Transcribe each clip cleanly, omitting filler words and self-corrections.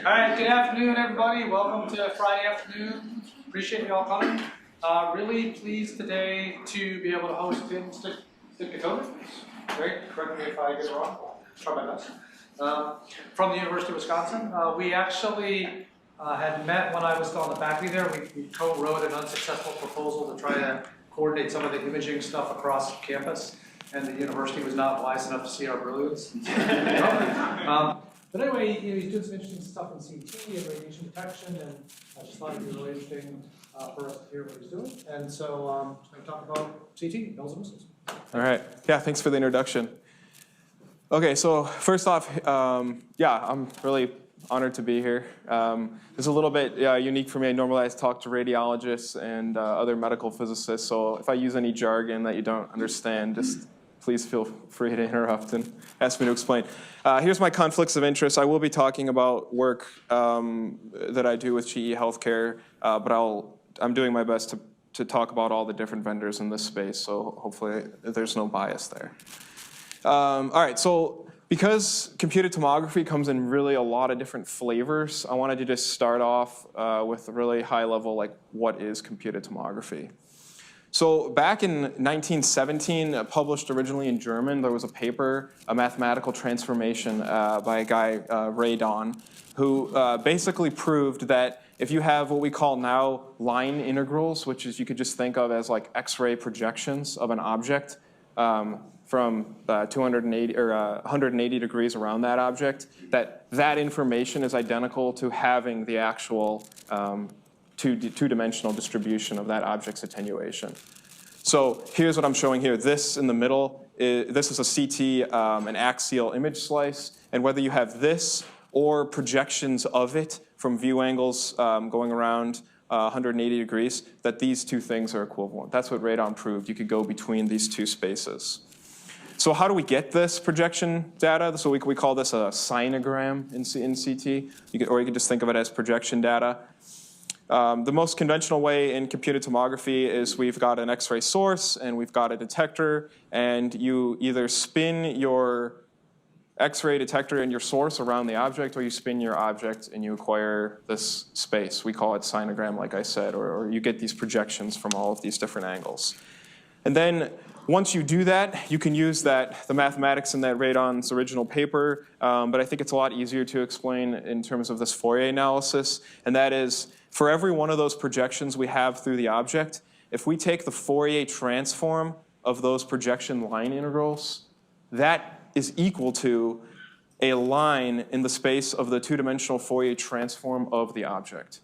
right, good afternoon, everybody. Welcome to Friday afternoon. Appreciate you all coming. Really pleased today to be able to host Timothy Szczykutowicz. Great, correct me if I get it wrong. Try my best. From the University of Wisconsin. We actually had met when I was still on the faculty there. We co-wrote an unsuccessful proposal to try to coordinate some of the imaging stuff across campus, and the university was not wise enough to see our brilliance. But anyway, he's doing some interesting stuff in CT and radiation detection, and I just thought it'd be really interesting for us to hear what he's doing. And so I'm just going to talk about CT, bells and whistles. All right. Yeah, thanks for the introduction. Okay, so first off, yeah, I'm really honored to be here. It's a little bit unique for me. I normally talk to radiologists and other medical physicists, so if I use any jargon that you don't understand, just please feel free to interrupt and ask me to explain. Here's my conflicts of interest. I will be talking about work that I do with GE Healthcare, but I'm doing my best to talk about all the different vendors in this space, so hopefully there's no bias there. All right, so because computed tomography comes in really a lot of different flavors, I wanted to just start off with a really high level, like what is computed tomography? So back in 1917, published originally in German, there was a paper, a mathematical transformation by a guy, Iodine, who basically proved that if you have what we call now line integrals, which is you could just think of as like X-ray projections of an object from 280 or 180 degrees around that object, that information is identical to having the actual two-dimensional distribution of that object's attenuation. So here's what I'm showing here. This in the middle, this is a CT, an axial image slice, and whether you have this or projections of it from view angles going around 180 degrees, that these two things are equivalent. That's what Radon proved. You could go between these two spaces. So how do we get this projection data? So we call this a sinogram in CT, or you could just think of it as projection data. The most conventional way in computed tomography is we've got an X-ray source and we've got a detector, and you either spin your X-ray detector and your source around the object, or you spin your object and you acquire this space. We call it sinogram, like I said, or you get these projections from all of these different angles. And then once you do that, you can use the mathematics in that Radon's original paper, but I think it's a lot easier to explain in terms of this Fourier analysis, and that is, for every one of those projections we have through the object, if we take the Fourier transform of those projection line integrals, that is equal to a line in the space of the two-dimensional Fourier transform of the object.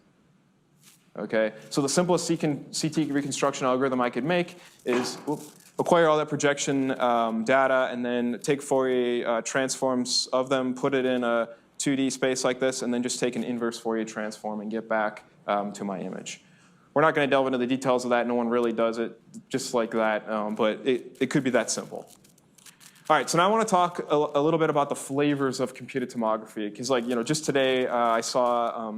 Okay, so the simplest CT reconstruction algorithm I could make is acquire all that projection data and then take Fourier transforms of them, put it in a 2D space like this, and then just take an inverse Fourier transform and get back to my image. We're not going to delve into the details of that. No one really does it just like that, but it could be that simple. All right, so now I want to talk a little bit about the flavors of computed tomography, because, like, just today I saw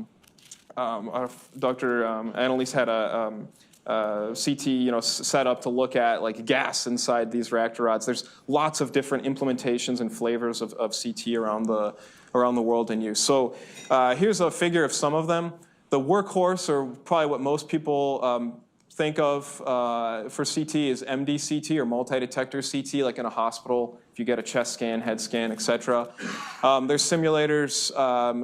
Dr. Annalise had a CT, set up to look at like gas inside these reactor rods. There's lots of different implementations and flavors of CT around the world in use. So here's a figure of some of them. The workhorse, or probably what most people think of for CT, is MD-CT, or multi-detector CT, like in a hospital, if you get a chest scan, head scan, etc. There's simulators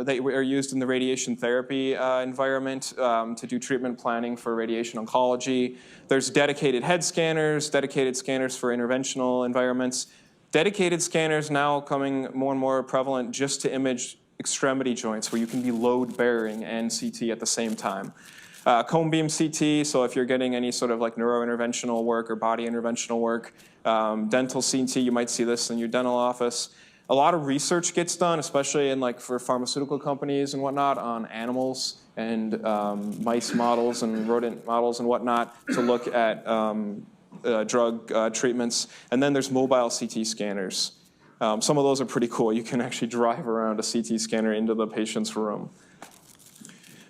that are used in the radiation therapy environment to do treatment planning for radiation oncology. There's dedicated head scanners, dedicated scanners for interventional environments. Dedicated scanners now coming more and more prevalent just to image extremity joints, where you can be load-bearing and CT at the same time. Cone beam CT, so if you're getting any sort of like neurointerventional work or body interventional work. Dental CT, you might see this in your dental office. A lot of research gets done, especially in for pharmaceutical companies and whatnot, on animals and mice models and rodent models and whatnot to look at drug treatments. And then there's mobile CT scanners. Some of those are pretty cool. You can actually drive around a CT scanner into the patient's room.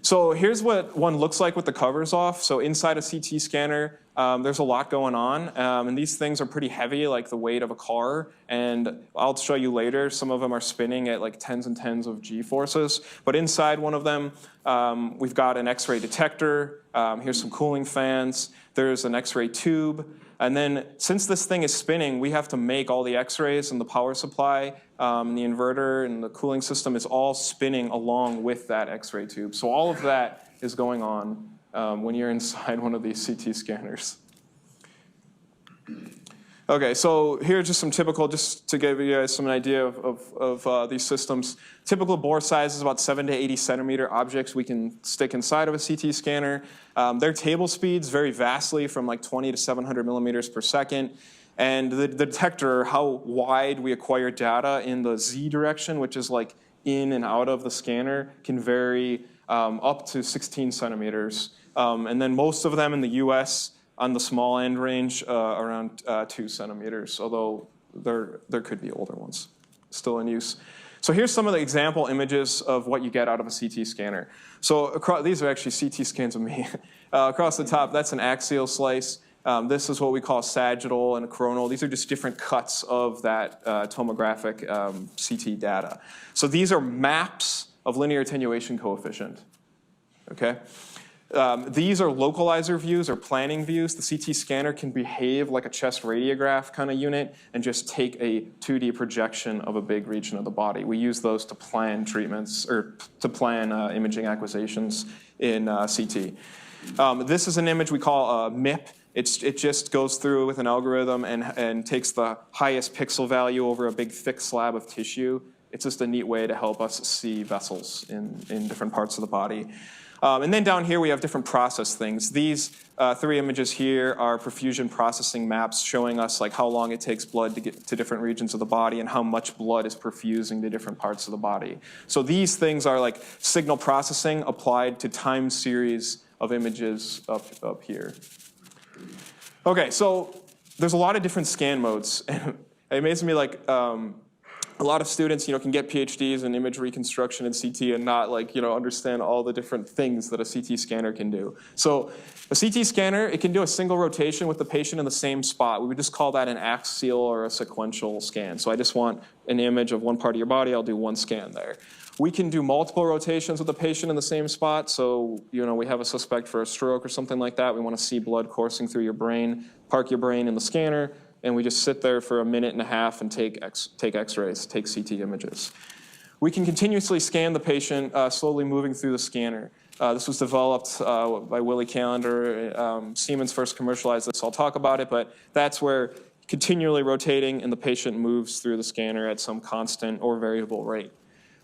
So here's what one looks like with the covers off. So inside a CT scanner, There's a lot going on, and these things are pretty heavy, like the weight of a car, and I'll show you later, some of them are spinning at like tens and tens of G-forces, but inside one of them, we've got an X-ray detector, here's some cooling fans, there's an X-ray tube, and then since this thing is spinning, we have to make all the X-rays and the power supply, the inverter and the cooling system is all spinning along with that X-ray tube. So all of that is going on when you're inside one of these CT scanners. Okay, so here's just some typical, just to give you guys some idea of these systems. Typical bore size is about 7 to 80 centimeter objects we can stick inside of a CT scanner. Their table speeds vary vastly from like 20 to 700 millimeters per second. And the detector, how wide we acquire data in the Z direction, which is like in and out of the scanner, can vary up to 16 centimeters. And then most of them in the US on the small end range around 2 centimeters, although there could be older ones still in use. So here's some of the example images of what you get out of a CT scanner. So these are actually CT scans of me. Across the top, that's an axial slice. This is what we call sagittal and a coronal. These are just different cuts of that tomographic CT data. So these are maps of linear attenuation coefficient, okay? These are localizer views or planning views. The CT scanner can behave like a chest radiograph kind of unit and just take a 2D projection of a big region of the body. We use those to plan treatments or to plan imaging acquisitions in CT. This is an image we call MIP. It just goes through with an algorithm and takes the highest pixel value over a big thick slab of tissue. It's just a neat way to help us see vessels in different parts of the body. And then down here we have different process things. These 3 images here are perfusion processing maps showing us like how long it takes blood to get to different regions of the body and how much blood is perfusing to different parts of the body. So these things are like signal processing applied to time series of images up here. Okay, so there's a lot of different scan modes. And it amazes me like a lot of students, can get PhDs in image reconstruction and CT and not understand all the different things that a CT scanner can do. So a CT scanner, it can do a single rotation with the patient in the same spot. We would just call that an axial or a sequential scan. So I just want an image of one part of your body, I'll do one scan there. We can do multiple rotations with the patient in the same spot. So, we have a suspect for a stroke or something like that. We want to see blood coursing through your brain, park your brain in the scanner, and we just sit there for a minute and a half and take X-rays, take CT images. We can continuously scan the patient, slowly moving through the scanner. This was developed by Willie Callender. Siemens first commercialized this. I'll talk about it, but that's where continually rotating and the patient moves through the scanner at some constant or variable rate.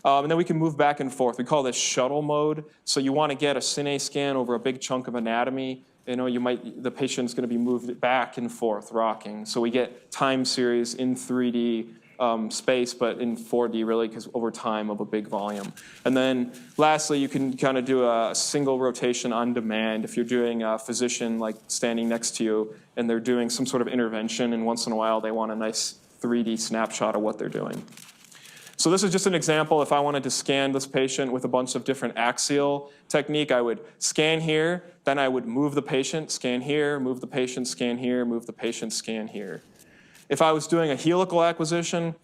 And then we can move back and forth. We call this shuttle mode. So you want to get a cine scan over a big chunk of anatomy. The patient's going to be moved back and forth, rocking. So we get time series in 3D space, but in 4D really, because over time of a big volume. And then lastly, you can kind of do a single rotation on demand. If you're doing a physician like standing next to you and they're doing some sort of intervention, and once in a while they want a nice 3D snapshot of what they're doing. So this is just an example. If I wanted to scan this patient with a bunch of different axial technique, I would scan here, then I would move the patient, scan here, move the patient, scan here, move the patient, scan here. If I was doing a helical acquisition,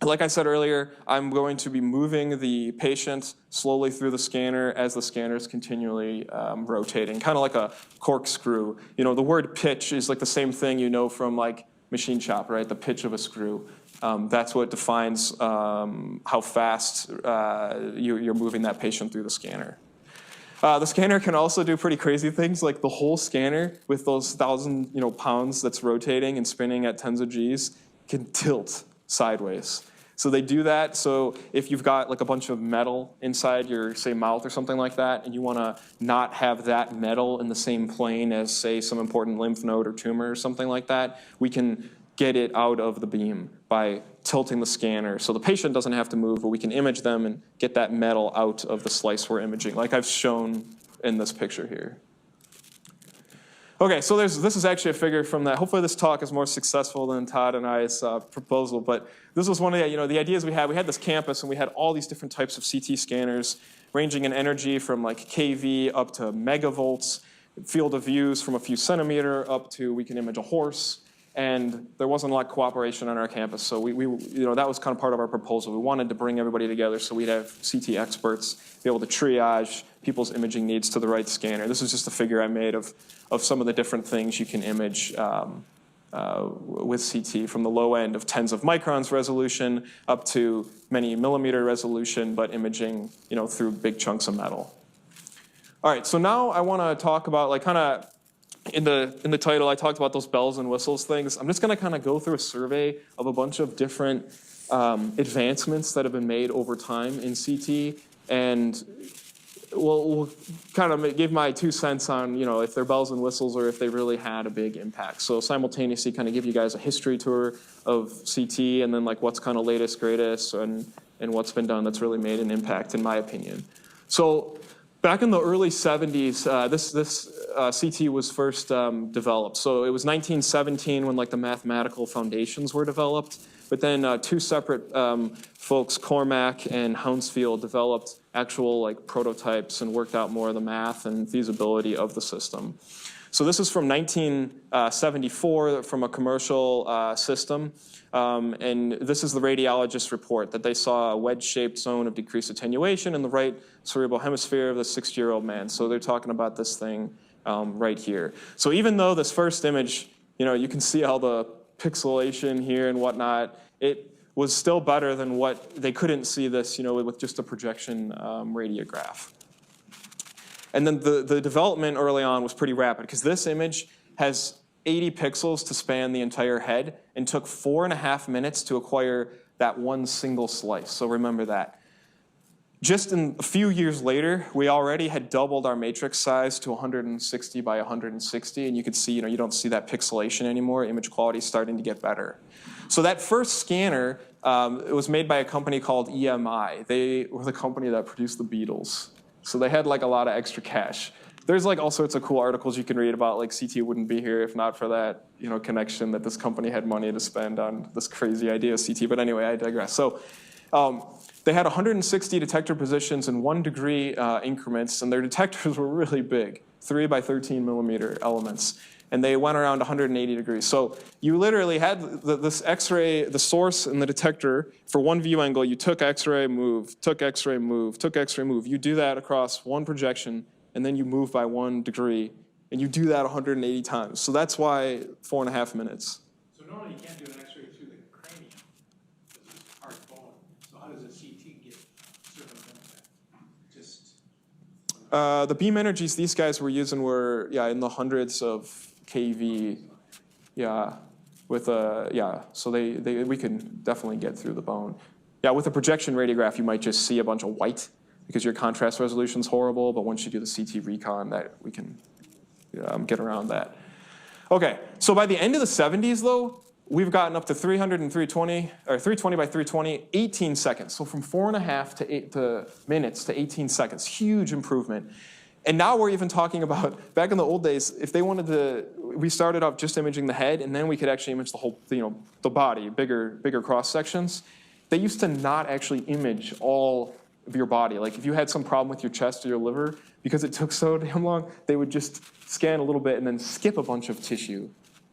like I said earlier, I'm going to be moving the patient slowly through the scanner as the scanner is continually rotating, kind of like a corkscrew. The word pitch is like the same thing from like machine shop, right? The pitch of a screw. That's what defines how fast you're moving that patient through the scanner. The scanner can also do pretty crazy things, like the whole scanner with those 1,000 pounds that's rotating and spinning at tens of Gs can tilt sideways. So they do that. So if you've got like a bunch of metal inside your, say, mouth or something like that, and you want to not have that metal in the same plane as, say, some important lymph node or tumor or something like that, we can get it out of the beam by tilting the scanner. So the patient doesn't have to move, but we can image them and get that metal out of the slice we're imaging, like I've shown in this picture here. Okay, so this is actually a figure from that. Hopefully this talk is more successful than Todd and I's proposal, but this was one of the ideas we had. We had this campus and we had all these different types of CT scanners ranging in energy from like kV up to megavolts. field of views from a few centimeter up to we can image a horse. And there wasn't a lot of cooperation on our campus, so that was kind of part of our proposal. We wanted to bring everybody together so we'd have CT experts be able to triage people's imaging needs to the right scanner. This is just a figure I made of some of the different things you can image with CT, from the low end of tens of microns resolution up to many millimeter resolution, but imaging through big chunks of metal. All right, so now I want to talk about in the title, I talked about those bells and whistles things. I'm just going to kind of go through a survey of a bunch of different advancements that have been made over time in CT, and we'll kind of give my 2 cents on if they're bells and whistles or if they really had a big impact. So simultaneously kind of give you guys a history tour of CT, and then what's kind of latest, greatest, and what's been done that's really made an impact in my opinion. So back in the early 70s, this CT was first developed. So it was 1917 when the mathematical foundations were developed. But then 2 separate folks, Cormack and Hounsfield, developed actual prototypes and worked out more of the math and feasibility of the system. So this is from 1974 from a commercial system. And this is the radiologist's report that they saw a wedge-shaped zone of decreased attenuation in the right cerebral hemisphere of the 60-year-old man. So they're talking about this thing right here. So even though this first image, you can see all the pixelation here and whatnot, it was still better than what they couldn't see this, with just a projection radiograph. And then the development early on was pretty rapid because this image has 80 pixels to span the entire head and took 4.5 minutes to acquire that one single slice. So remember that. Just in a few years later, we already had doubled our matrix size to 160 by 160, and you could see, you don't see that pixelation anymore. Image quality is starting to get better. So that first scanner, it was made by a company called EMI. They were the company that produced the Beatles. So they had a lot of extra cash. There's all sorts of cool articles you can read about CT wouldn't be here if not for that connection that this company had money to spend on this crazy idea of CT. But anyway, I digress. So they had 160 detector positions in 1 degree increments, and their detectors were really big, 3 by 13 millimeter elements. And they went around 180 degrees. So you literally had this X-ray, the source and the detector for one view angle. You took X-ray, move, took X-ray, move, took X-ray, move. You do that across one projection, and then you move by 1 degree, and you do that 180 times. So that's why 4.5 minutes. So normally you can't do an X-ray through the cranium, because it's hard bone. So how does a CT get circumvent that? Just the beam energies these guys were using were in the hundreds of kV, with so we can definitely get through the bone. With a projection radiograph, you might just see a bunch of white because your contrast resolution's horrible, but once you do the CT recon, that we can get around that. Okay, so by the end of the 70s though, we've gotten up to 300 and 320, or 320 by 320, 18 seconds. So from 4.5 to minutes to 18 seconds, huge improvement. And now we're even talking about, back in the old days, if they wanted to, we started off just imaging the head, and then we could actually image the whole, the body, bigger cross sections. They used to not actually image all of your body. If you had some problem with your chest or your liver, because it took so damn long, they would just scan a little bit and then skip a bunch of tissue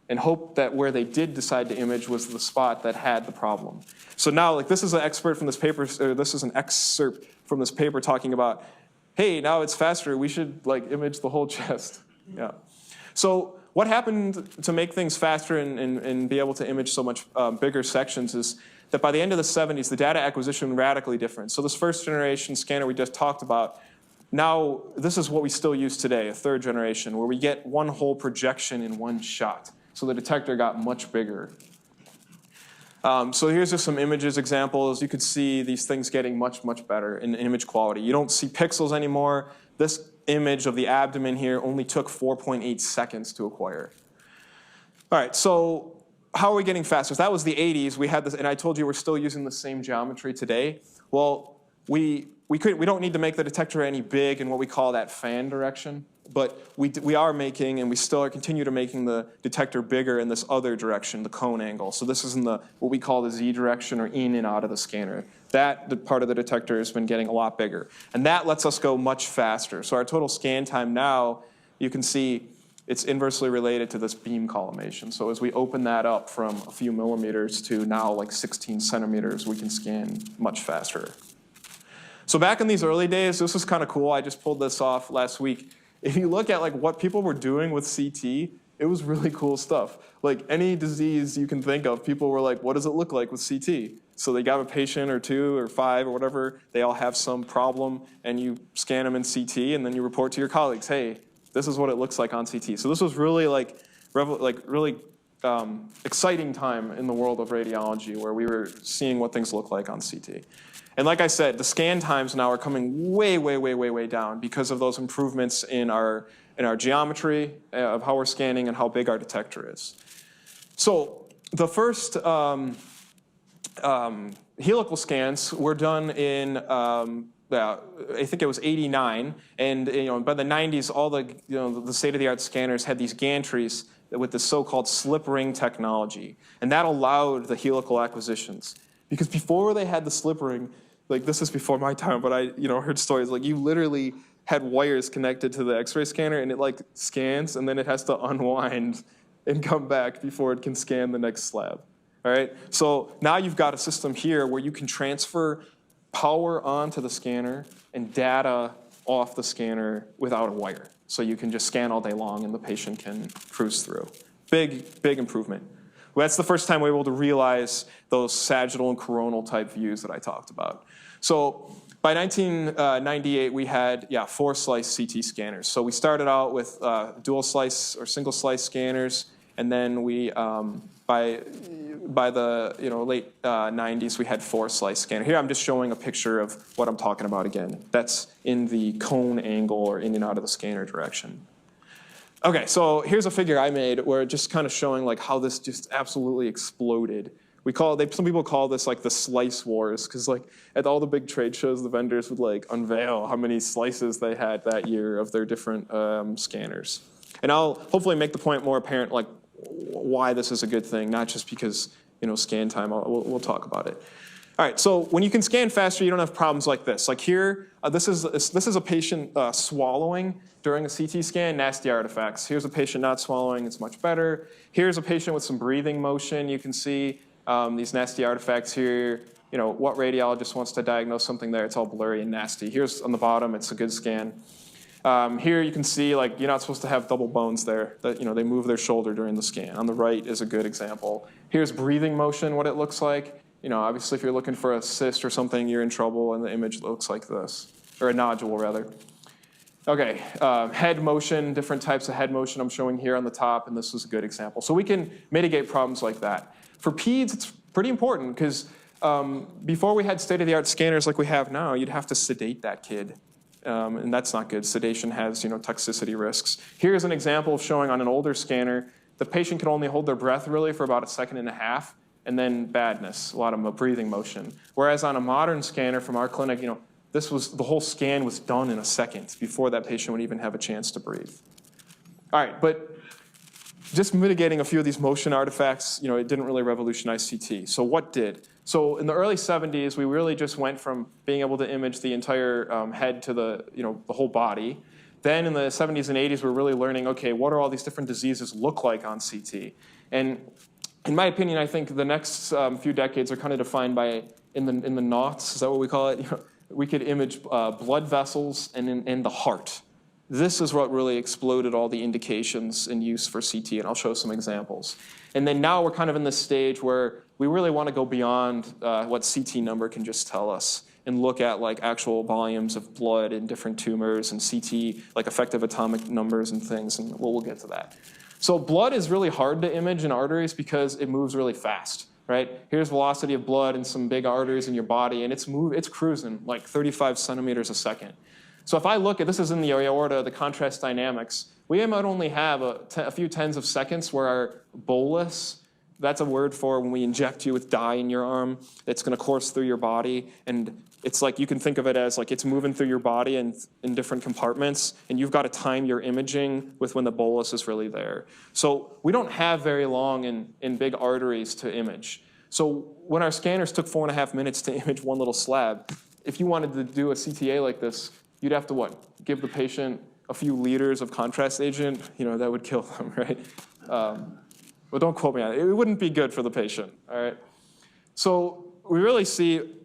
and hope that where they did decide to image was the spot that had the problem. So now, this is an expert from this paper, or this is an excerpt from this paper talking about, hey, now it's faster, we should image the whole chest. So what happened to make things faster and be able to image so much bigger sections is that by the end of the 70s, the data acquisition was radically different. So this first generation scanner we just talked about, now this is what we still use today, a third generation, where we get one whole projection in one shot. So the detector got much bigger. So here's just some images examples. You could see these things getting much, much better in image quality. You don't see pixels anymore. This image of the abdomen here only took 4.8 seconds to acquire. All right, so how are we getting faster? So that was the 80s. We had this, and I told you we're still using the same geometry today. Well, we don't need to make the detector any big in what we call that fan direction. But we are making, and we still continue to making the detector bigger in this other direction, the cone angle. So this is in the what we call the Z direction, or in and out of the scanner. That part of the detector has been getting a lot bigger. And that lets us go much faster. So our total scan time now, you can see it's inversely related to this beam collimation. So as we open that up from a few millimeters to now like 16 centimeters, we can scan much faster. So back in these early days, this was kind of cool. I just pulled this off last week. If you look at like what people were doing with CT, it was really cool stuff. Like any disease you can think of, people were like, what does it look like with CT? So they got a patient or 2 or 5 or whatever, they all have some problem, and you scan them in CT, and then you report to your colleagues, hey, this is what it looks like on CT. So this was really really exciting time in the world of radiology, where we were seeing what things look like on CT. And like I said, the scan times now are coming way down because of those improvements in our geometry of how we're scanning and how big our detector is. So the first helical scans were done in I think it was '89, and by the '90s, all the state-of-the-art scanners had these gantries with the so-called slip ring technology, and that allowed the helical acquisitions. Because before they had the slip ring, like this is before my time, but I heard stories like you literally had wires connected to the X-ray scanner, and it like scans, and then it has to unwind and come back before it can scan the next slab. All right. So now you've got a system here where you can transfer power onto the scanner and data off the scanner without a wire. So you can just scan all day long, and the patient can cruise through. Big improvement. Well, that's the first time we were able to realize those sagittal and coronal type views that I talked about. So by 1998, we had 4 slice CT scanners. So we started out with dual slice or single slice scanners, and then we by the late 90s, we had 4 slice scanner. Here I'm just showing a picture of what I'm talking about again. That's in the cone angle or in and out of the scanner direction. Okay, so here's a figure I made where just kind of showing like how this just absolutely exploded. Some people call this like the slice wars, because like at all the big trade shows, the vendors would like unveil how many slices they had that year of their different scanners. And I'll hopefully make the point more apparent, like why this is a good thing, not just because scan time. We'll talk about it. All right, so when you can scan faster, you don't have problems like this. Like here, this is a patient swallowing during a CT scan, nasty artifacts. Here's a patient not swallowing, it's much better. Here's a patient with some breathing motion. You can see these nasty artifacts here. What radiologist wants to diagnose something there? It's all blurry and nasty. Here's on the bottom, it's a good scan. Here you can see like you're not supposed to have double bones there. That they move their shoulder during the scan. On the right is a good example. Here's breathing motion, what it looks like. Obviously if you're looking for a cyst or something, you're in trouble, and the image looks like this, or a nodule rather. Okay, head motion, different types of head motion I'm showing here on the top, and this is a good example. So we can mitigate problems like that. For peds, it's pretty important because before we had state-of-the-art scanners like we have now, you'd have to sedate that kid. And that's not good. Sedation has toxicity risks. Here's an example showing on an older scanner, the patient can only hold their breath really for about 1.5 seconds, and then badness, a lot of breathing motion. Whereas on a modern scanner from our clinic, the whole scan was done in a second before that patient would even have a chance to breathe. All right, but just mitigating a few of these motion artifacts, it didn't really revolutionize CT. So what did? So in the early 70s, we really just went from being able to image the entire head to the whole body. Then in the 70s and 80s, we're really learning, okay, what do all these different diseases look like on CT? And in my opinion, I think the next few decades are kind of defined by, in the knots, is that what we call it? We could image blood vessels and the heart. This is what really exploded all the indications in use for CT, and I'll show some examples. And then now we're kind of in this stage where we really want to go beyond what CT number can just tell us and look at like actual volumes of blood in different tumors and CT, like effective atomic numbers and things, and we'll get to that. So blood is really hard to image in arteries because it moves really fast, right? Here's velocity of blood in some big arteries in your body, and it's cruising like 35 centimeters a second. So if I look at, this is in the aorta, the contrast dynamics, we might only have a few tens of seconds where our bolus, that's a word for when we inject you with dye in your arm, it's going to course through your body, and it's like you can think of it as like it's moving through your body and in different compartments, and you've got to time your imaging with when the bolus is really there. So we don't have very long in big arteries to image. So when our scanners took 4.5 minutes to image one little slab, if you wanted to do a CTA like this, you'd have to what? Give the patient a few liters of contrast agent, that would kill them, right? But don't quote me on it. It wouldn't be good for the patient, all right? So we really see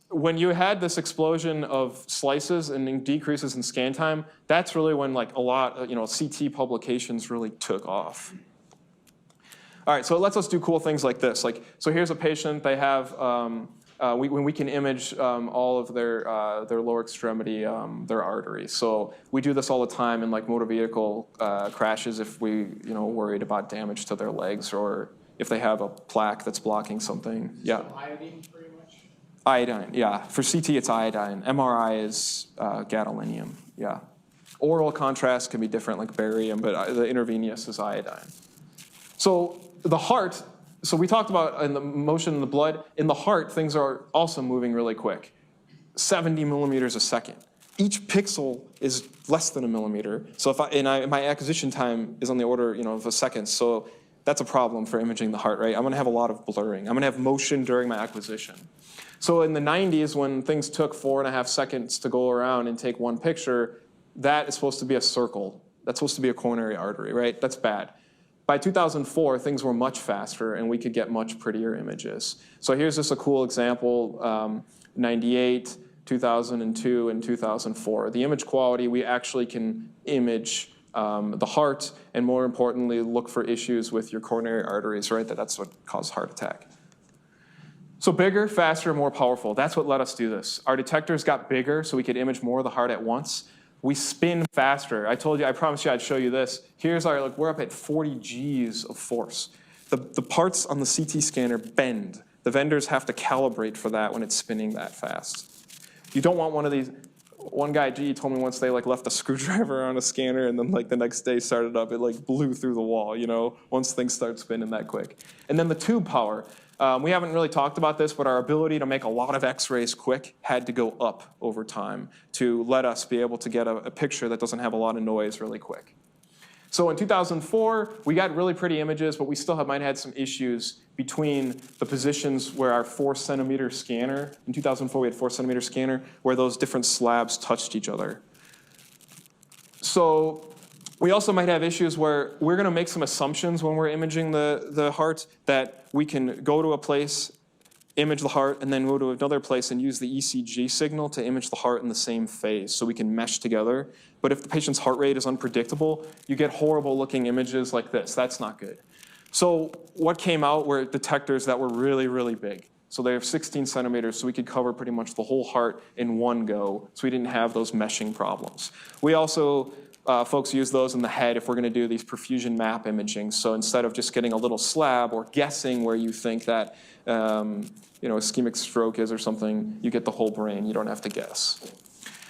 when you had this explosion of slices and decreases in scan time, that's really when like a lot of, CT publications really took off. All right, so it lets us do cool things like this. So here's a patient, they have, when we can image all of their lower extremity, their arteries. So we do this all the time in like motor vehicle crashes if we, worried about damage to their legs or if they have a plaque that's blocking something. Yeah. So iodine, pretty much? Iodine, yeah. For CT, it's iodine. MRI is gadolinium, yeah. Oral contrast can be different, like barium, but the intravenous is iodine. So the heart, so we talked about in the motion in the blood. In the heart, things are also moving really quick, 70 millimeters a second. Each pixel is less than a millimeter. So my acquisition time is on the order, of a second. So that's a problem for imaging the heart, right? I'm gonna have a lot of blurring. I'm gonna have motion during my acquisition. So in the 90s, when things took 4.5 seconds to go around and take one picture, that is supposed to be a circle. That's supposed to be a coronary artery, right? That's bad. By 2004, things were much faster and we could get much prettier images. So here's just a cool example, 98, 2002, and 2004. The image quality, we actually can image the heart and more importantly, look for issues with your coronary arteries, right? That's what caused heart attack. So bigger, faster, more powerful. That's what let us do this. Our detectors got bigger so we could image more of the heart at once. We spin faster. I promised you I'd show you this. Here's our, we're up at 40 Gs of force. The parts on the CT scanner bend. The vendors have to calibrate for that when it's spinning that fast. You don't want one of these. One guy, told me once they left a screwdriver on a scanner and then the next day started up, it blew through the wall, once things start spinning that quick. And then the tube power. We haven't really talked about this, but our ability to make a lot of x-rays quick had to go up over time to let us be able to get a picture that doesn't have a lot of noise really quick. So in 2004, we got really pretty images, but we still might have had some issues between the positions where our 4-centimeter scanner, in 2004 we had 4-centimeter scanner, where those different slabs touched each other. So we also might have issues where we're going to make some assumptions when we're imaging the heart that we can go to a place, image the heart, and then go to another place and use the ECG signal to image the heart in the same phase so we can mesh together. But if the patient's heart rate is unpredictable, you get horrible looking images like this. That's not good. So what came out were detectors that were really, really big. So they have 16 centimeters, so we could cover pretty much the whole heart in one go, so we didn't have those meshing problems. We also, folks use those in the head if we're gonna do these perfusion map imaging. So instead of just getting a little slab or guessing where you think that ischemic stroke is or something, you get the whole brain, you don't have to guess.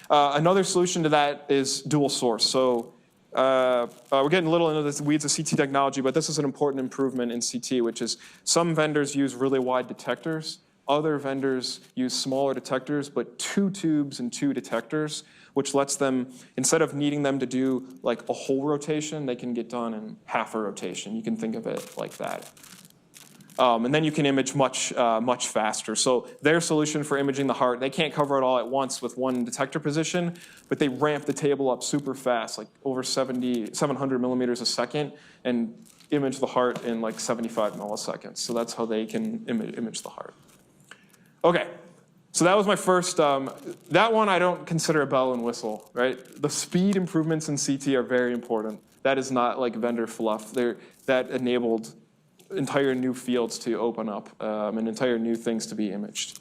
Another solution to that is dual source. So we're getting a little into the weeds of CT technology, but this is an important improvement in CT, which is some vendors use really wide detectors. Other vendors use smaller detectors, but 2 tubes and 2 detectors, which lets them, instead of needing them to do a whole rotation, they can get done in half a rotation. You can think of it like that. And then you can image much faster. So their solution for imaging the heart, they can't cover it all at once with one detector position, but they ramp the table up super fast, over 700 millimeters a second, and image the heart in 75 milliseconds. So that's how they can image the heart. Okay, so that was my first, that one I don't consider a bell and whistle, right? The speed improvements in CT are very important. That is not vendor fluff. That enabled entire new fields to open up and entire new things to be imaged,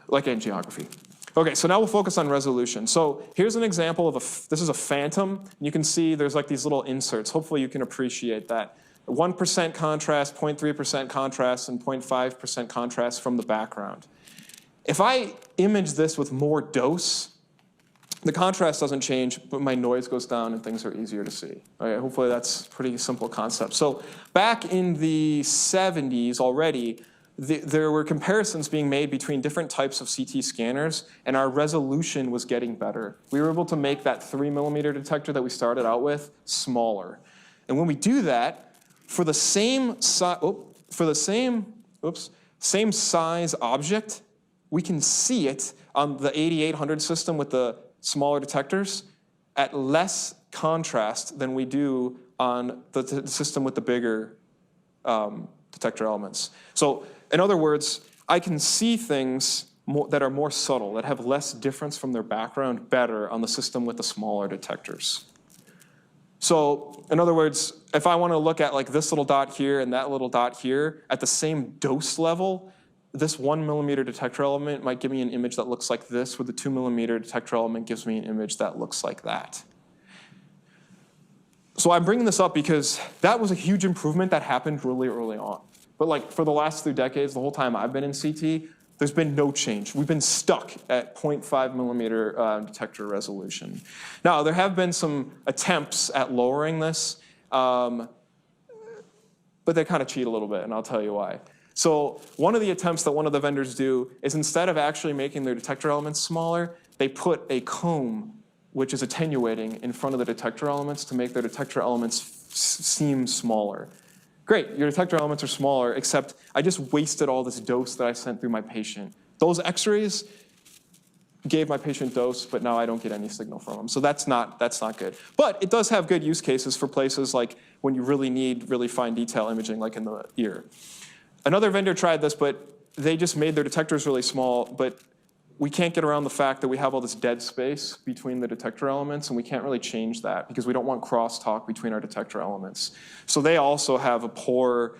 like angiography. Okay, so now we'll focus on resolution. So here's an example of this is a phantom. You can see there's these little inserts. Hopefully you can appreciate that. 1% contrast, 0.3% contrast, and 0.5% contrast from the background. If I image this with more dose, the contrast doesn't change, but my noise goes down and things are easier to see. Okay, hopefully that's a pretty simple concept. So back in the 70s already, there were comparisons being made between different types of CT scanners, and our resolution was getting better. We were able to make that 3 millimeter detector that we started out with smaller. And when we do that, for the same size object, we can see it on the 8800 system with the smaller detectors at less contrast than we do on the system with the bigger detector elements. So in other words, I can see things that are more subtle, that have less difference from their background better on the system with the smaller detectors. So in other words, if I want to look at like this little dot here and that little dot here at the same dose level, this 1 millimeter detector element might give me an image that looks like this, where the 2 millimeter detector element gives me an image that looks like that. So I'm bringing this up because that was a huge improvement that happened really early on. But like for the last 3 decades, the whole time I've been in CT, there's been no change. We've been stuck at 0.5 millimeter detector resolution. Now, there have been some attempts at lowering this, but they kind of cheat a little bit, and I'll tell you why. So one of the attempts that one of the vendors do is instead of actually making their detector elements smaller, they put a comb, which is attenuating, in front of the detector elements to make their detector elements seem smaller. Great, your detector elements are smaller, except I just wasted all this dose that I sent through my patient. Those x-rays gave my patient dose, but now I don't get any signal from them. So that's not good. But it does have good use cases for places like when you really need really fine detail imaging, like in the ear. Another vendor tried this, but they just made their detectors really small, but we can't get around the fact that we have all this dead space between the detector elements, and we can't really change that because we don't want crosstalk between our detector elements. So they also have a poor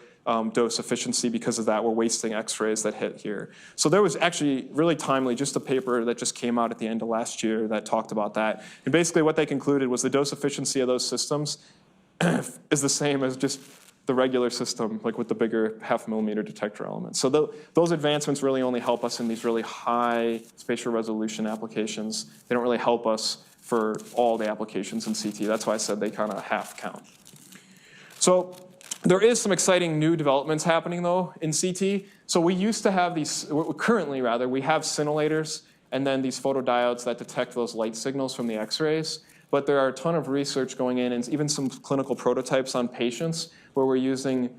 dose efficiency because of that. We're wasting x-rays that hit here. So there was actually really timely just a paper that just came out at the end of last year that talked about that. And basically what they concluded was the dose efficiency of those systems is the same as just the regular system, like with the bigger 0.5 millimeter detector elements. So those advancements really only help us in these really high spatial resolution applications. They don't really help us for all the applications in CT. That's why I said they kind of half count. So there is some exciting new developments happening though in CT. So we used to have these, currently rather, we have scintillators and then these photodiodes that detect those light signals from the x-rays. But there are a ton of research going in and even some clinical prototypes on patients where we're using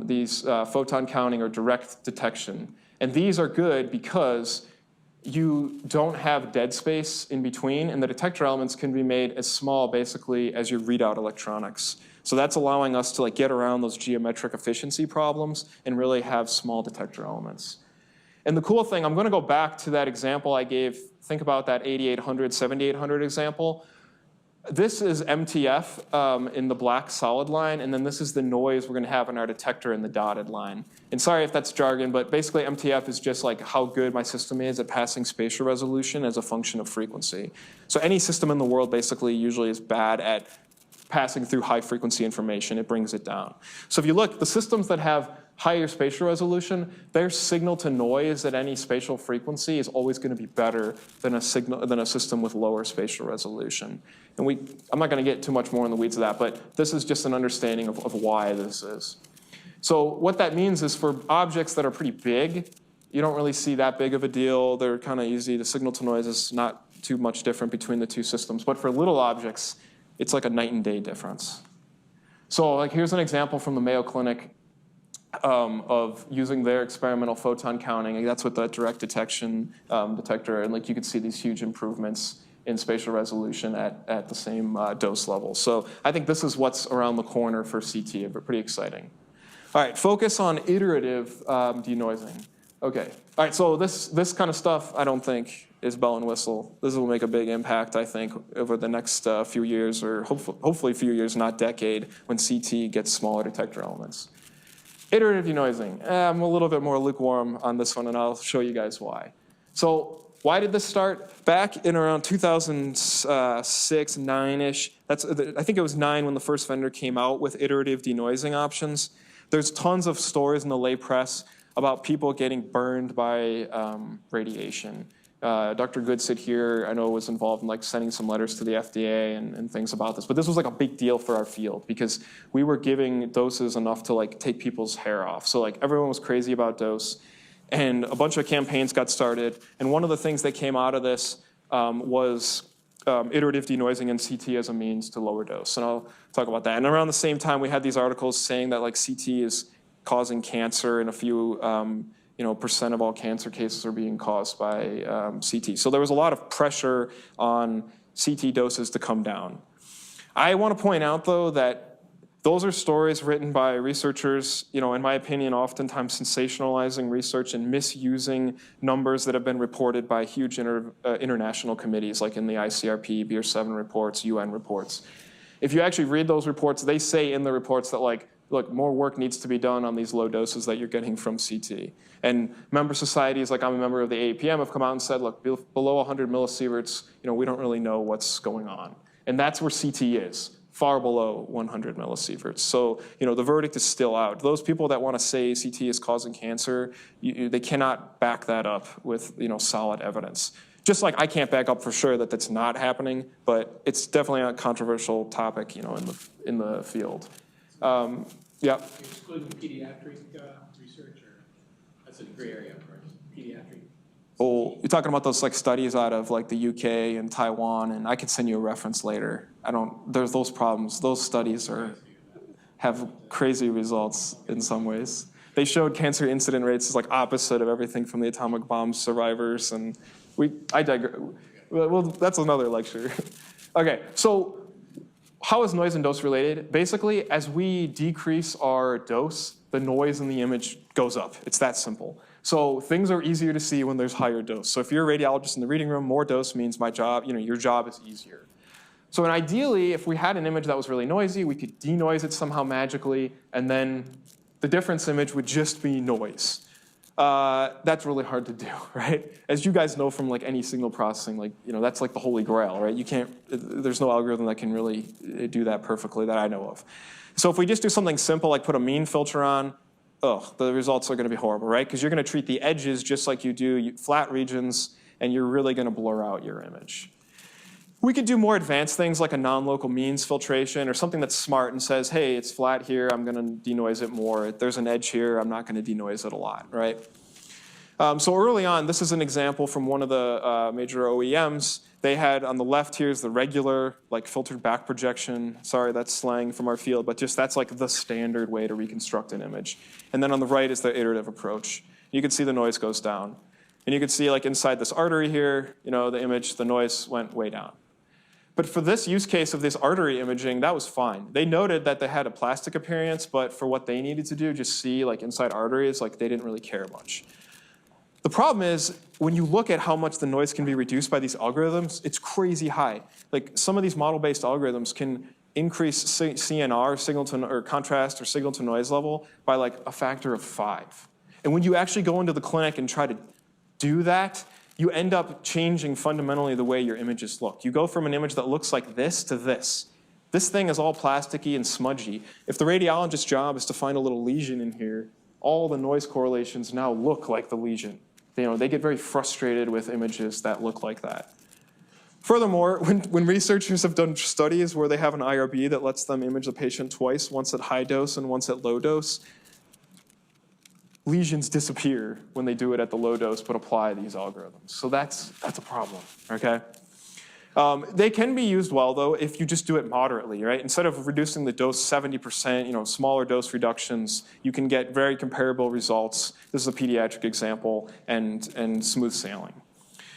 these photon counting or direct detection. And these are good because you don't have dead space in between, and the detector elements can be made as small basically as your readout electronics. So that's allowing us to like get around those geometric efficiency problems and really have small detector elements. And the cool thing, I'm going to go back to that example I gave. Think about that 8800, 7800 example. This is MTF in the black solid line, and then this is the noise we're going to have in our detector in the dotted line. And sorry if that's jargon, but basically MTF is just like how good my system is at passing spatial resolution as a function of frequency. So any system in the world basically usually is bad at passing through high frequency information. It brings it down. So if you look, the systems that have higher spatial resolution, their signal to noise at any spatial frequency is always going to be better than a system with lower spatial resolution. And I'm not going to get too much more in the weeds of that, but this is just an understanding of why this is. So what that means is for objects that are pretty big, you don't really see that big of a deal. They're kind of easy. The signal to noise is not too much different between the two systems. But for little objects, it's like a night and day difference. So like here's an example from the Mayo Clinic of using their experimental photon counting. And that's with that direct detection detector. And like you could see these huge improvements in spatial resolution at the same dose level. So I think this is what's around the corner for CT, but pretty exciting. All right, focus on iterative denoising. Okay, all right, so this kind of stuff I don't think is bell and whistle. This will make a big impact, I think, over the next few years, or hopefully a few years, not decade, when CT gets smaller detector elements. Iterative denoising, I'm a little bit more lukewarm on this one, and I'll show you guys why. So why did this start? Back in around 2006, 9-ish, I think it was 9 when the first vendor came out with iterative denoising options. There's tons of stories in the lay press about people getting burned by radiation. Dr. Goodsit here, I know, was involved in like sending some letters to the FDA and things about this. But this was like a big deal for our field because we were giving doses enough to like take people's hair off. So like everyone was crazy about dose. And a bunch of campaigns got started. And one of the things that came out of this was iterative denoising in CT as a means to lower dose. And I'll talk about that. And around the same time, we had these articles saying that like CT is causing cancer, and a few percent of all cancer cases are being caused by CT. So there was a lot of pressure on CT doses to come down. I want to point out, though, that those are stories written by researchers, in my opinion, oftentimes sensationalizing research and misusing numbers that have been reported by huge international committees, like in the ICRP, Beer 7 reports, UN reports. If you actually read those reports, they say in the reports that, look, more work needs to be done on these low doses that you're getting from CT. And member societies, like I'm a member of the AAPM, have come out and said, look, below 100 millisieverts, we don't really know what's going on. And that's where CT is, far below 100 millisieverts. So, the verdict is still out. Those people that want to say CT is causing cancer, they cannot back that up with, solid evidence. Just like I can't back up for sure that that's not happening, but it's definitely a controversial topic, in the field. Yeah. You're excluding pediatric research, or that's a gray area, of course, pediatric? Oh, you're talking about those studies out of the UK and Taiwan, and I can send you a reference later. There's those problems. Those studies have crazy results in some ways. They showed cancer incident rates is opposite of everything from the atomic bomb survivors, and I digress. Well, that's another lecture. Okay, so how is noise and dose related? Basically, as we decrease our dose, the noise in the image goes up. It's that simple. So things are easier to see when there's higher dose. So if you're a radiologist in the reading room, more dose means my job, your job is easier. So ideally, if we had an image that was really noisy, we could denoise it somehow magically, and then the difference image would just be noise. That's really hard to do, right? As you guys know from any signal processing, that's the holy grail, right? There's no algorithm that can really do that perfectly that I know of. So if we just do something simple, like put a mean filter on, the results are going to be horrible, right? Because you're going to treat the edges just like you do flat regions, and you're really going to blur out your image. We could do more advanced things like a non-local means filtration or something that's smart and says, hey, it's flat here, I'm going to denoise it more. If there's an edge here, I'm not going to denoise it a lot, right? So early on, this is an example from one of the major OEMs. They had on the left here's the regular filtered back projection. Sorry, that's slang from our field, but just that's the standard way to reconstruct an image. And then on the right is the iterative approach. You can see the noise goes down. And you can see inside this artery here, the image, the noise went way down. But for this use case of this artery imaging, that was fine. They noted that they had a plastic appearance, but for what they needed to do, just see inside arteries, they didn't really care much. The problem is, when you look at how much the noise can be reduced by these algorithms, it's crazy high. Some of these model-based algorithms can increase CNR, signal to or contrast or signal to noise level, by a factor of 5. And when you actually go into the clinic and try to do that, you end up changing fundamentally the way your images look. You go from an image that looks like this to this. This thing is all plasticky and smudgy. If the radiologist's job is to find a little lesion in here, all the noise correlations now look like the lesion. They get very frustrated with images that look like that. Furthermore, when researchers have done studies where they have an IRB that lets them image the patient twice, once at high dose and once at low dose, lesions disappear when they do it at the low dose but apply these algorithms. So that's a problem, okay? They can be used well, though, if you just do it moderately, right? Instead of reducing the dose 70%, smaller dose reductions, you can get very comparable results. This is a pediatric example, and smooth sailing.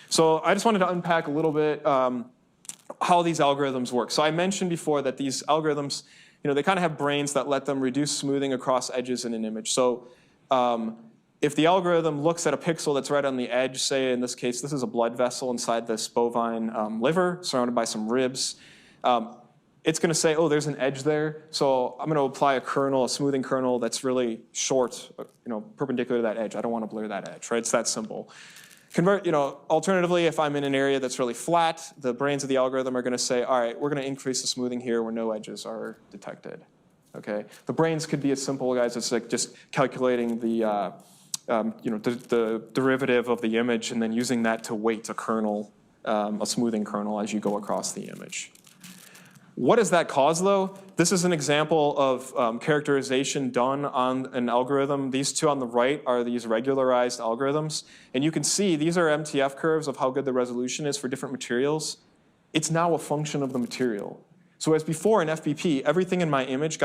So I just wanted to unpack a little bit how these algorithms work. So I mentioned before that these algorithms, they kind of have brains that let them reduce smoothing across edges in an image. So if the algorithm looks at a pixel that's right on the edge, say in this case, this is a blood vessel inside this bovine liver surrounded by some ribs, it's going to say, oh, there's an edge there. So I'm going to apply a smoothing kernel that's really short, perpendicular to that edge. I don't want to blur that edge, right? It's that simple. Alternatively, if I'm in an area that's really flat, the brains of the algorithm are going to say, all right, we're going to increase the smoothing here where no edges are detected. Okay? The brains could be as simple, guys, as just calculating the derivative of the image and then using that to weight a kernel, a smoothing kernel as you go across the image. What does that cause, though? This is an example of characterization done on an algorithm. These two on the right are these regularized algorithms. And you can see these are MTF curves of how good the resolution is for different materials. It's now a function of the material. So as before in FBP, everything in my image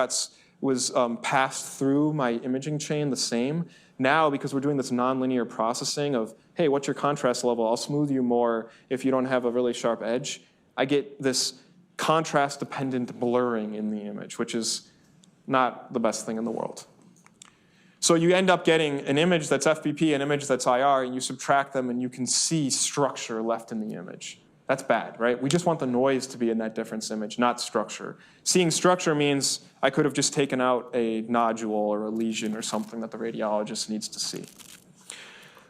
was passed through my imaging chain the same. Now, because we're doing this nonlinear processing of, hey, what's your contrast level? I'll smooth you more if you don't have a really sharp edge. I get this contrast-dependent blurring in the image, which is not the best thing in the world. So you end up getting an image that's FBP, an image that's IR, and you subtract them, and you can see structure left in the image. That's bad, right? We just want the noise to be a net difference image, not structure. Seeing structure means I could have just taken out a nodule or a lesion or something that the radiologist needs to see.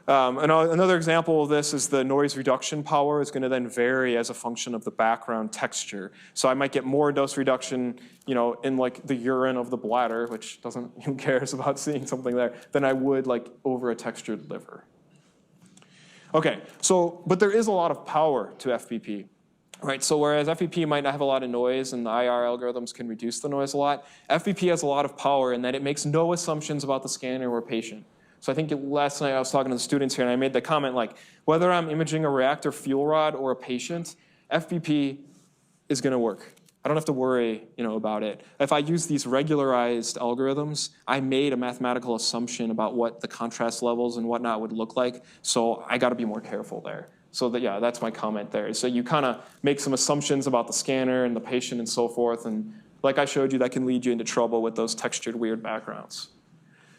Another example of this is the noise reduction power is going to then vary as a function of the background texture. So I might get more dose reduction, in like the urine of the bladder, which who cares about seeing something there, than I would like over a textured liver. Okay, but there is a lot of power to FBP. Right, so whereas FBP might not have a lot of noise and the IR algorithms can reduce the noise a lot, FBP has a lot of power in that it makes no assumptions about the scanner or patient. So I think last night I was talking to the students here and I made the comment like, whether I'm imaging a reactor fuel rod or a patient, FBP is gonna work. I don't have to worry, about it. If I use these regularized algorithms, I made a mathematical assumption about what the contrast levels and whatnot would look like, so I gotta be more careful there. So that's my comment there. So you kind of make some assumptions about the scanner and the patient and so forth, and like I showed you, that can lead you into trouble with those textured weird backgrounds.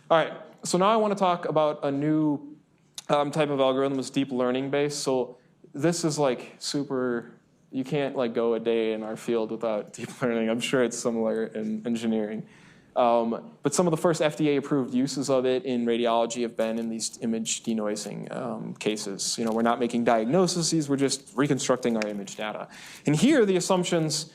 All right, so now I want to talk about a new type of algorithm that's deep learning based. So this is like super, you can't like go a day in our field without deep learning. I'm sure it's similar in engineering. But some of the first FDA-approved uses of it in radiology have been in these image denoising cases. We're not making diagnoses, we're just reconstructing our image data. And here, the assumptions,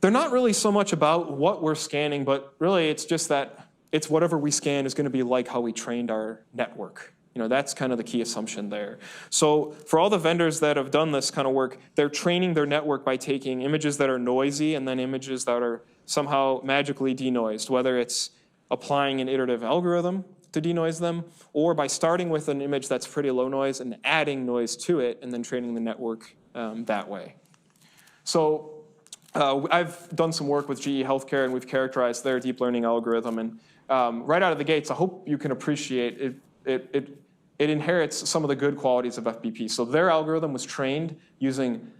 they're not really so much about what we're scanning, but really it's just that it's whatever we scan is going to be like how we trained our network. That's kind of the key assumption there. So for all the vendors that have done this kind of work, they're training their network by taking images that are noisy and then images that are somehow magically denoised, whether it's applying an iterative algorithm to denoise them, or by starting with an image that's pretty low noise and adding noise to it and then training the network that way. So I've done some work with GE Healthcare and we've characterized their deep learning algorithm, and right out of the gates, I hope you can appreciate it inherits some of the good qualities of FBP. So their algorithm was trained using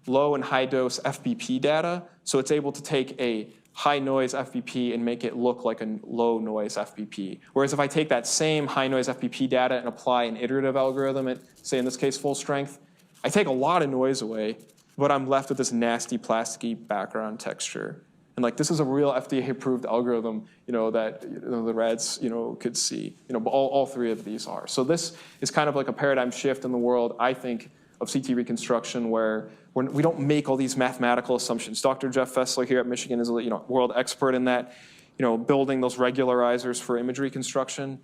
low and high dose FBP data, so it's able to take a high noise FBP and make it look like a low noise FBP. Whereas if I take that same high noise FBP data and apply an iterative algorithm at, say in this case, full strength, I take a lot of noise away, but I'm left with this nasty plasticky background texture. And like this is a real FDA-approved algorithm, that the rads, could see. All three of these are. So this is kind of like a paradigm shift in the world, I think, of CT reconstruction, where we don't make all these mathematical assumptions. Dr. Jeff Fessler here at Michigan is a world expert in that, building those regularizers for image reconstruction.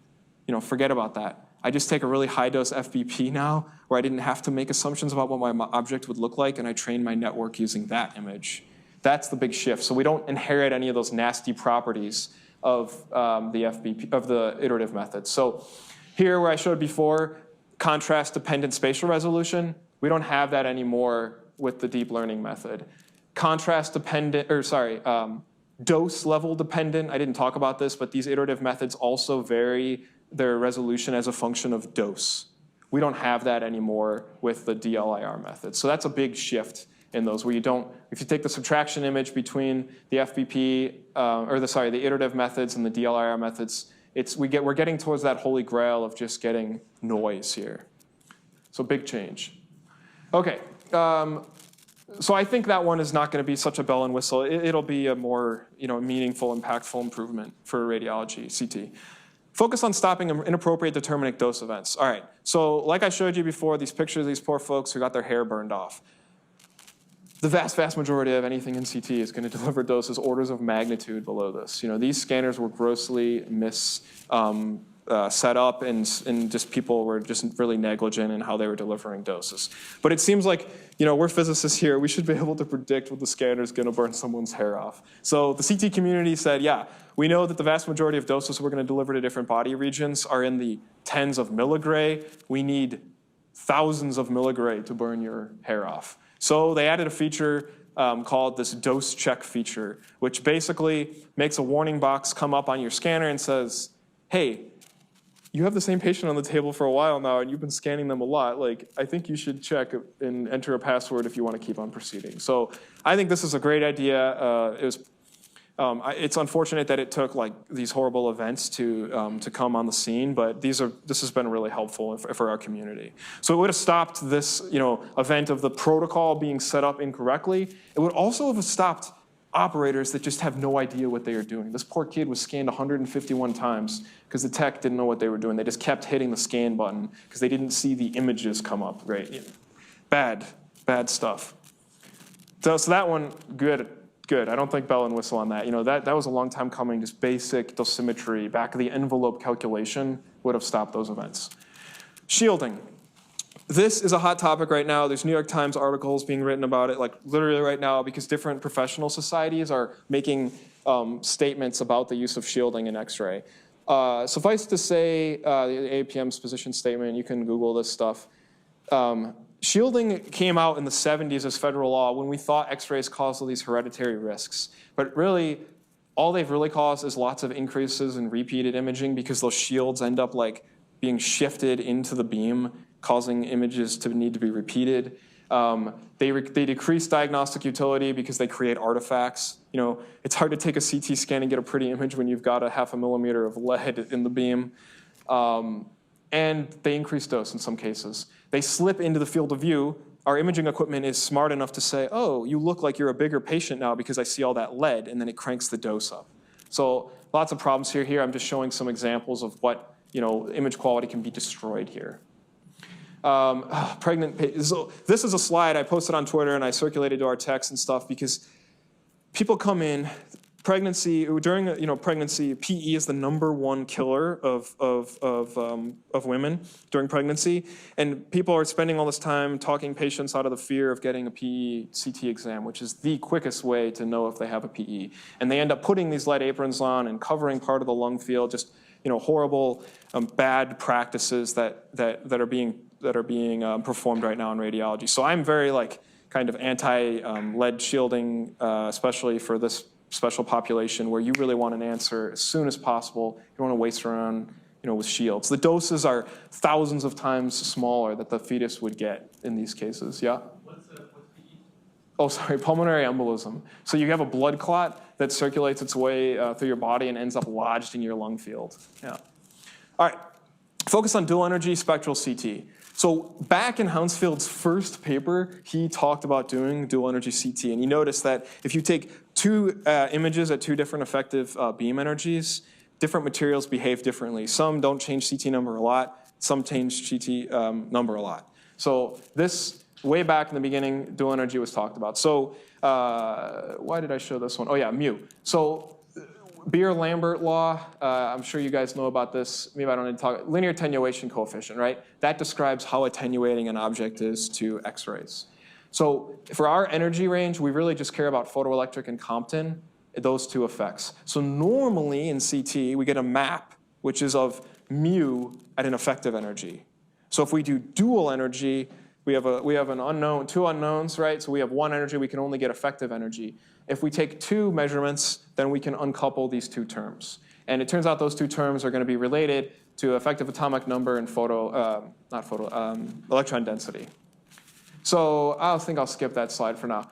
Forget about that. I just take a really high dose FBP now, where I didn't have to make assumptions about what my object would look like, and I train my network using that image. That's the big shift. So we don't inherit any of those nasty properties of the FBP, of the iterative method. So here, where I showed before, contrast-dependent spatial resolution, we don't have that anymore with the deep learning method. Contrast-dependent, dose level dependent, I didn't talk about this, but these iterative methods also vary their resolution as a function of dose. We don't have that anymore with the DLIR method. So that's a big shift in those, where you don't, if you take the subtraction image between the FBP, the iterative methods and the DLIR methods, we're getting towards that holy grail of just getting noise here. So big change. Okay, so I think that one is not going to be such a bell and whistle. It'll be a more meaningful, impactful improvement for radiology CT. Focus on stopping inappropriate determinate dose events. All right, so like I showed you before, these pictures of these poor folks who got their hair burned off. The vast, vast majority of anything in CT is going to deliver doses orders of magnitude below this. These scanners were grossly set up, and just people were just really negligent in how they were delivering doses. But it seems like, we're physicists here. We should be able to predict what the scanner is going to burn someone's hair off. So the CT community said, yeah, we know that the vast majority of doses we're going to deliver to different body regions are in the tens of milligray. We need thousands of milligray to burn your hair off. So they added a feature called this dose check feature, which basically makes a warning box come up on your scanner and says, hey, you have the same patient on the table for a while now, and you've been scanning them a lot. Like, I think you should check and enter a password if you want to keep on proceeding. So I think this is a great idea. It's unfortunate that it took like these horrible events to come on the scene, but this has been really helpful for our community. So it would have stopped this, event of the protocol being set up incorrectly. It would also have stopped operators that just have no idea what they are doing. This poor kid was scanned 151 times because the tech didn't know what they were doing. They just kept hitting the scan button because they didn't see the images come up, right? Bad stuff. So that one, good. I don't think bell and whistle on that. That was a long time coming. Just basic dosimetry, back of the envelope calculation would have stopped those events. Shielding. This is a hot topic right now. There's New York Times articles being written about it, like literally right now, because different professional societies are making statements about the use of shielding in X-ray. Suffice to say, the AAPM's position statement, you can Google this stuff. Shielding came out in the 70s as federal law when we thought X-rays caused all these hereditary risks. But really, all they've really caused is lots of increases in repeated imaging because those shields end up like being shifted into the beam, causing images to need to be repeated. They decrease diagnostic utility because they create artifacts. It's hard to take a CT scan and get a pretty image when you've got a 0.5 millimeter of lead in the beam. And they increase dose in some cases. They slip into the field of view. Our imaging equipment is smart enough to say, oh, you look like you're a bigger patient now because I see all that lead, and then it cranks the dose up. So lots of problems here. I'm just showing some examples of what image quality can be destroyed here. So this is a slide I posted on Twitter and I circulated to our techs and stuff because people come in, during pregnancy, PE is the #1 killer of women during pregnancy, and people are spending all this time talking patients out of the fear of getting a PE CT exam, which is the quickest way to know if they have a PE, and they end up putting these lead aprons on and covering part of the lung field, just horrible, bad practices that are being performed right now in radiology. So I'm very kind of anti-lead shielding, especially for this special population where you really want an answer as soon as possible. You don't want to waste around with shields. The doses are thousands of times smaller that the fetus would get in these cases. Yeah? What's PE? Oh, sorry, pulmonary embolism. So you have a blood clot that circulates its way through your body and ends up lodged in your lung field. Yeah. All right, focus on DualEnergy Spectral CT. So back in Hounsfield's first paper, he talked about doing DualEnergy CT, and you notice that if you take two images at two different effective beam energies, different materials behave differently. Some don't change CT number a lot, some change CT number a lot. So this, way back in the beginning, DualEnergy was talked about. So why did I show this one? Oh yeah, mu. So Beerlambert Law, I'm sure you guys know about this. Maybe I don't need to talk. Linear attenuation coefficient, right? That describes how attenuating an object is to X-rays. So for our energy range, we really just care about photoelectric and Compton, those two effects. So normally in CT, we get a map, which is of mu at an effective energy. So if we do dual energy, we have an unknown, two unknowns, right? So we have one energy, we can only get effective energy. If we take two measurements, then we can uncouple these two terms. And it turns out those two terms are going to be related to effective atomic number and electron density. So I think I'll skip that slide for now.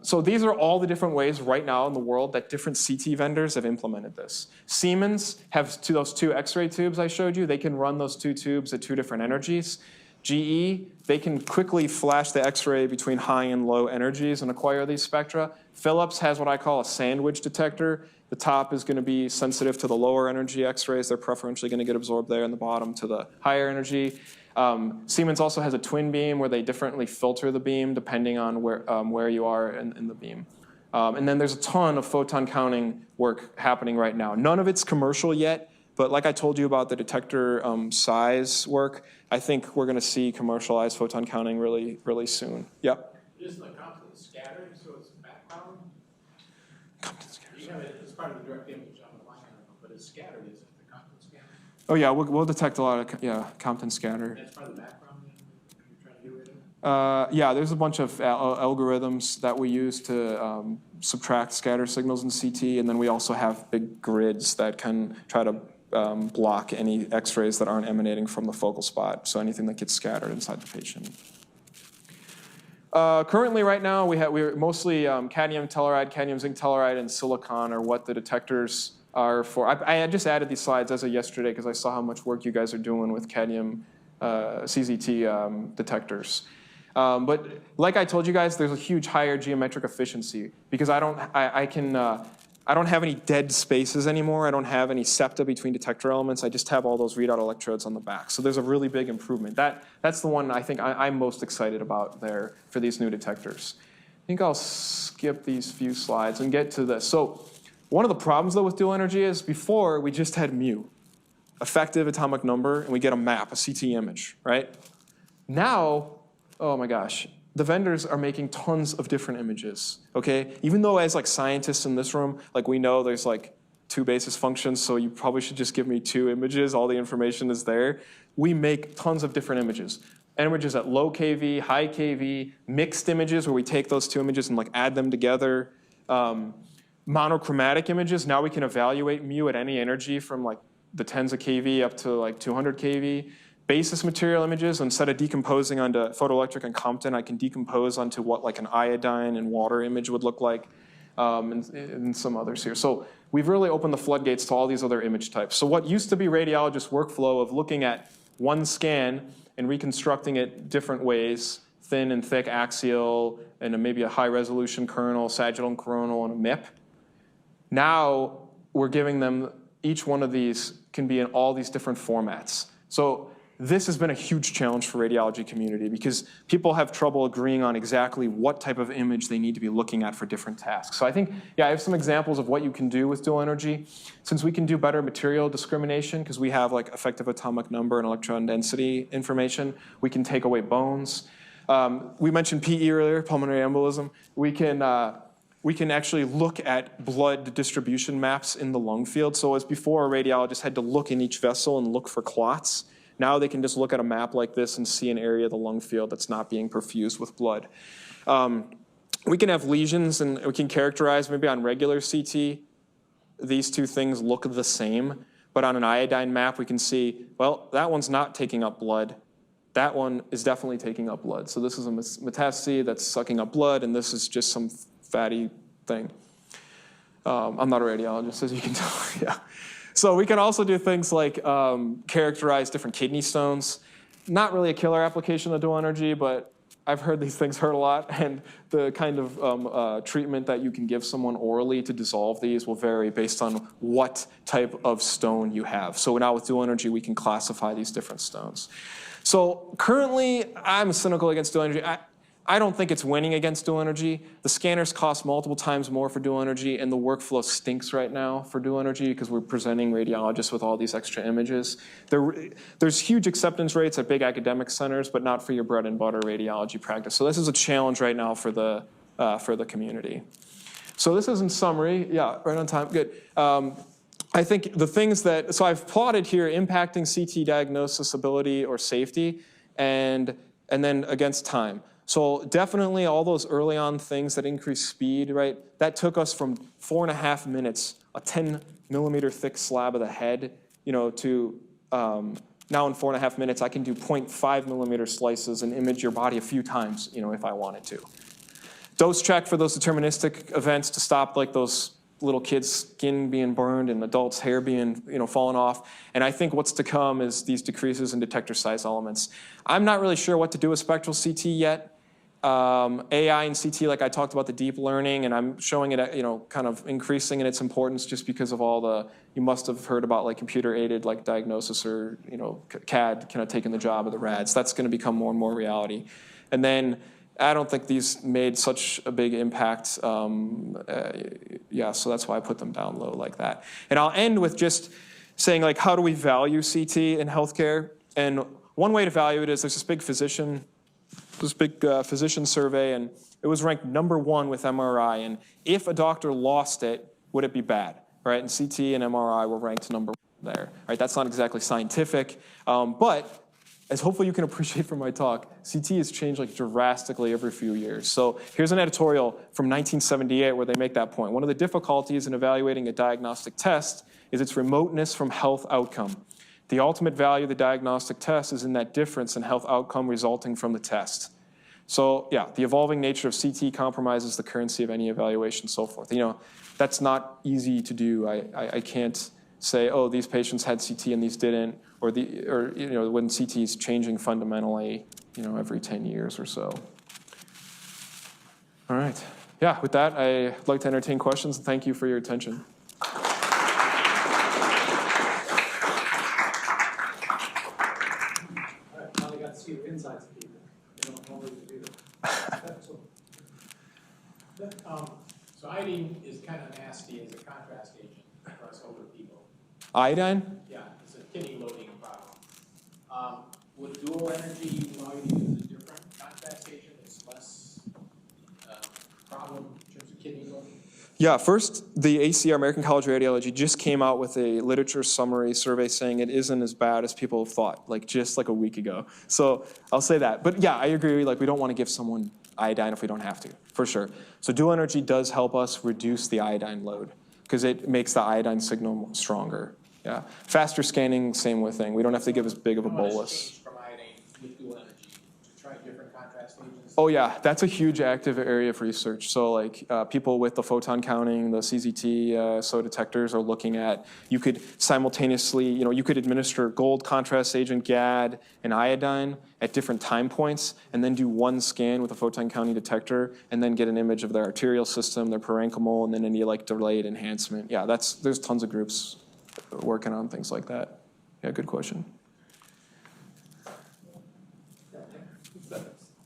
So these are all the different ways right now in the world that different CT vendors have implemented this. Siemens has those two X-ray tubes I showed you. They can run those two tubes at two different energies. GE, they can quickly flash the X-ray between high and low energies and acquire these spectra. Philips has what I call a sandwich detector. The top is going to be sensitive to the lower energy X-rays. They're preferentially going to get absorbed there, and the bottom to the higher energy. Siemens also has a twin beam where they differently filter the beam depending on where you are in the beam. And then there's a ton of photon counting work happening right now. None of it's commercial yet, but like I told you about the detector size work, I think we're going to see commercialized photon counting really, really soon. Yep. Isn't the Compton scattered, so it's background? Compton scattered. You have it as part of the direct image on the line, but it's scattered, isn't it? The Compton scattered? Oh yeah, we'll detect a lot of Compton scatter. That's part of the background you're trying to get rid of? Yeah, there's a bunch of algorithms that we use to subtract scatter signals in CT, and then we also have big grids that can try to block any X-rays that aren't emanating from the focal spot, so anything that gets scattered inside the patient. Currently, right now, we're mostly cadmium telluride, cadmium zinc telluride, and silicon are what the detectors are for. I just added these slides as of yesterday because I saw how much work you guys are doing with cadmium CZT detectors. But like I told you guys, there's a huge higher geometric efficiency because I don't have any dead spaces anymore. I don't have any septa between detector elements. I just have all those readout electrodes on the back. So there's a really big improvement. That's the one I think I'm most excited about there for these new detectors. I think I'll skip these few slides and get to this. So one of the problems though with dual energy is before we just had mu, effective atomic number, and we get a map, a CT image, right? Now, oh my gosh, the vendors are making tons of different images, okay? Even though as like scientists in this room, like we know there's like 2 basis functions, so you probably should just give me 2 images, all the information is there. We make tons of different images. Images at low kV, high kV, mixed images where we take those 2 images and like add them together. Monochromatic images, now we can evaluate mu at any energy from like the tens of kV up to like 200 kV. Basis material images, instead of decomposing onto photoelectric and Compton, I can decompose onto what like an iodine and water image would look like, and some others here. So we've really opened the floodgates to all these other image types. So what used to be radiologist workflow of looking at one scan and reconstructing it different ways, thin and thick axial, and maybe a high resolution coronal, sagittal and coronal, and a MIP. Now we're giving them, each one of these can be in all these different formats. So this has been a huge challenge for radiology community because people have trouble agreeing on exactly what type of image they need to be looking at for different tasks. So I think, yeah, I have some examples of what you can do with dual energy. Since we can do better material discrimination because we have like effective atomic number and electron density information, we can take away bones. We mentioned PE earlier, pulmonary embolism. We can actually look at blood distribution maps in the lung field. So as before, a radiologist had to look in each vessel and look for clots. Now they can just look at a map like this and see an area of the lung field that's not being perfused with blood. We can have lesions and we can characterize maybe on regular CT, these 2 things look the same, but on an iodine map we can see, well, that one's not taking up blood. That one is definitely taking up blood. So this is a metastasis that's sucking up blood, and this is just some fatty thing. I'm not a radiologist, as you can tell, yeah. So we can also do things like characterize different kidney stones. Not really a killer application of dual energy, but I've heard these things hurt a lot, and the kind of treatment that you can give someone orally to dissolve these will vary based on what type of stone you have. So now with dual energy, we can classify these different stones. So currently, I'm cynical against dual energy. I don't think it's winning against dual energy. The scanners cost multiple times more for dual energy, and the workflow stinks right now for dual energy because we're presenting radiologists with all these extra images. There's huge acceptance rates at big academic centers, but not for your bread and butter radiology practice. So this is a challenge right now for the community. So this is in summary. Yeah, right on time. Good. I think the things that, so I've plotted here impacting CT diagnosis ability or safety, and then against time. So definitely all those early on things that increase speed, right? That took us from 4.5 minutes, a 10 millimeter thick slab of the head, to now in 4.5 minutes, I can do 0.5 millimeter slices and image your body a few times, if I wanted to. Dose check for those deterministic events to stop like those little kids' skin being burned and adults' hair being, falling off. And I think what's to come is these decreases in detector size elements. I'm not really sure what to do with spectral CT yet. AI and CT, like I talked about the deep learning, and I'm showing it, kind of increasing in its importance just because of all the, you must have heard about like computer-aided like diagnosis or, CAD kind of taking the job of the rads. That's going to become more and more reality. And then I don't think these made such a big impact. Yeah, so that's why I put them down low like that. And I'll end with just saying like, how do we value CT in healthcare? And one way to value it is there's this big physician survey, and it was ranked #1 with MRI. And if a doctor lost it, would it be bad, right? And CT and MRI were ranked #1 there, right? That's not exactly scientific, but as hopefully you can appreciate from my talk, CT has changed like drastically every few years. So here's an editorial from 1978 where they make that point. One of the difficulties in evaluating a diagnostic test is its remoteness from health outcome. The ultimate value of the diagnostic test is in that difference in health outcome resulting from the test. So yeah, the evolving nature of CT compromises the currency of any evaluation, so forth. You know, that's not easy to do. I can't say, oh, these patients had CT and these didn't, or you know, when CT is changing fundamentally, you know, every 10 years or so. All right. Yeah, with that, I'd like to entertain questions. Thank you for your attention. Finally got to see the insides of people. They don't normally do that. So iodine is kind of nasty as a contrast agent for us older people. Iodine? Yeah, it's a kidney loading problem. Would dual energy allow you to use a different contrast agent that's less problem in terms of kidney loading? Yeah, first, the ACR, American College of Radiology, just came out with a literature summary survey saying it isn't as bad as people have thought, like just like a week ago. So I'll say that. But yeah, I agree, like we don't want to give someone iodine if we don't have to, for sure. So dual energy does help us reduce the iodine load because it makes the iodine signal stronger. Yeah, faster scanning, same with thing. We don't have to give as big of a bolus. From iodine with dual energy to try different contrast agents? Oh yeah, that's a huge active area of research. So like people with the photon counting, the CZT, so detectors are looking at, you could simultaneously, you know, you could administer gold contrast agent, GAD, and iodine at different time points, and then do one scan with a photon counting detector, and then get an image of their arterial system, their parenchymal, and then any like delayed enhancement. Yeah, there's tons of groups working on things like that. Yeah, good question.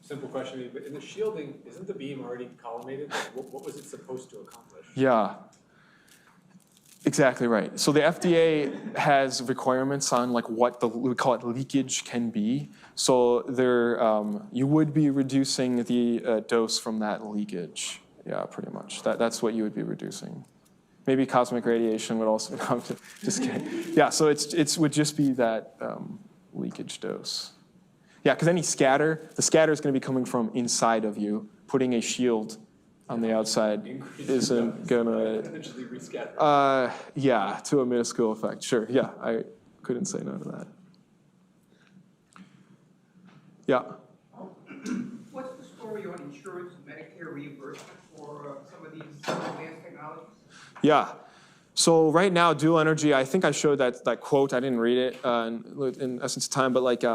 Simple question, but in the shielding, isn't the beam already collimated? Like, what was it supposed to accomplish? Yeah, exactly right. So the FDA has requirements on like what we call it leakage can be. So there, you would be reducing the dose from that leakage. Yeah, pretty much. That's what you would be reducing. Maybe cosmic radiation would also come to, just kidding. Yeah, so it would just be that leakage dose. Yeah, because any scatter, the scatter is going to be coming from inside of you. Putting a shield on the outside isn't going to... yeah, to a minuscule effect. Sure, yeah, I couldn't say no to that. Yeah? What's the story on insurance and Medicare reimbursement for some of these advanced technologies? Yeah. So right now, dual energy, I think I showed that quote. I didn't read it in essence of time, but like...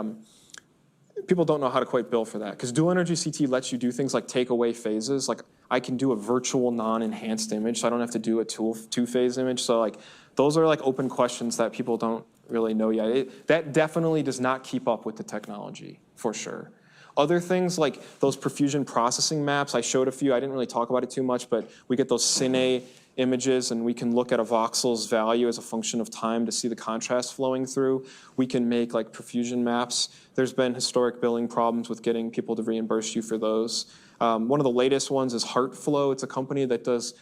people don't know how to quite bill for that because dual energy CT lets you do things like take away phases. Like I can do a virtual non-enhanced image, so I don't have to do a two-phase image. So like those are like open questions that people don't really know yet. That definitely does not keep up with the technology for sure. Other things like those perfusion processing maps, I showed a few. I didn't really talk about it too much, but we get those cine images and we can look at a voxel's value as a function of time to see the contrast flowing through. We can make like perfusion maps. There's been historic billing problems with getting people to reimburse you for those. One of the latest ones is HeartFlow. It's a company that does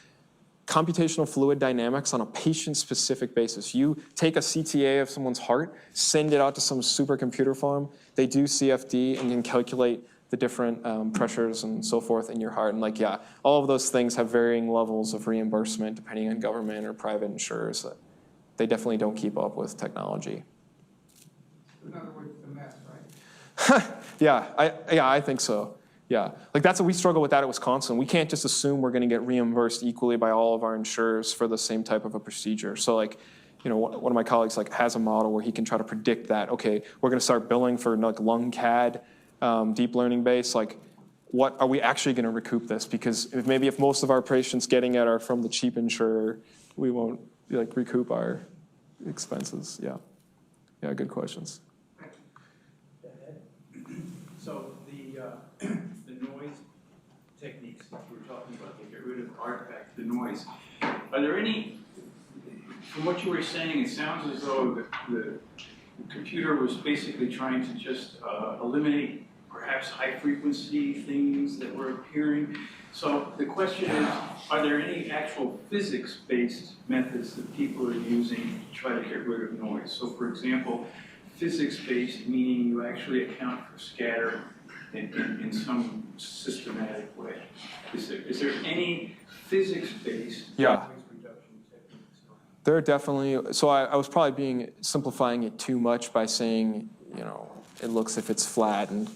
computational fluid dynamics on a patient-specific basis. You take a CTA of someone's heart, send it out to some supercomputer farm. They do CFD and can calculate the different pressures and so forth in your heart. And like, yeah, all of those things have varying levels of reimbursement depending on government or private insurers. They definitely don't keep up with technology. In other words, it's a mess, right? Yeah, I think so. Yeah, like that's what we struggle with that at Wisconsin. We can't just assume we're going to get reimbursed equally by all of our insurers for the same type of a procedure. So like, you know, one of my colleagues like has a model where he can try to predict that, okay, we're going to start billing for like lung CAD, deep learning base, like what are we actually going to recoup this? Because if most of our patients getting it are from the cheap insurer, we won't like recoup our expenses. Yeah, good questions. So the noise techniques that we're talking about, they get rid of artifacts, the noise. Are there any, from what you were saying, it sounds as though the computer was basically trying to just eliminate perhaps high frequency things that were appearing. So the question is, are there any actual physics-based methods that people are using to try to get rid of noise? So for example, physics-based, meaning you actually account for scatter in some systematic way? Is there any physics-based Yeah. noise reduction techniques? There are definitely, so I was probably simplifying it too much by saying, you know, it looks if it's flat and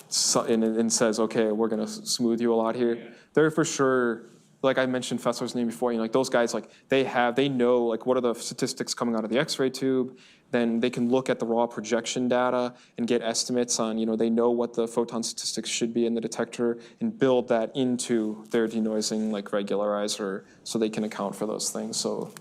says, okay, we're gonna smooth you a lot here. There for sure, like I mentioned Fessler's name before, you know, like those guys, like they know like what are the statistics coming out of the X-ray tube. Then they can look at the raw projection data and get estimates on, you know, they know what the photon statistics should be in the detector and build that into their denoising like regularizer so they can account for those things. So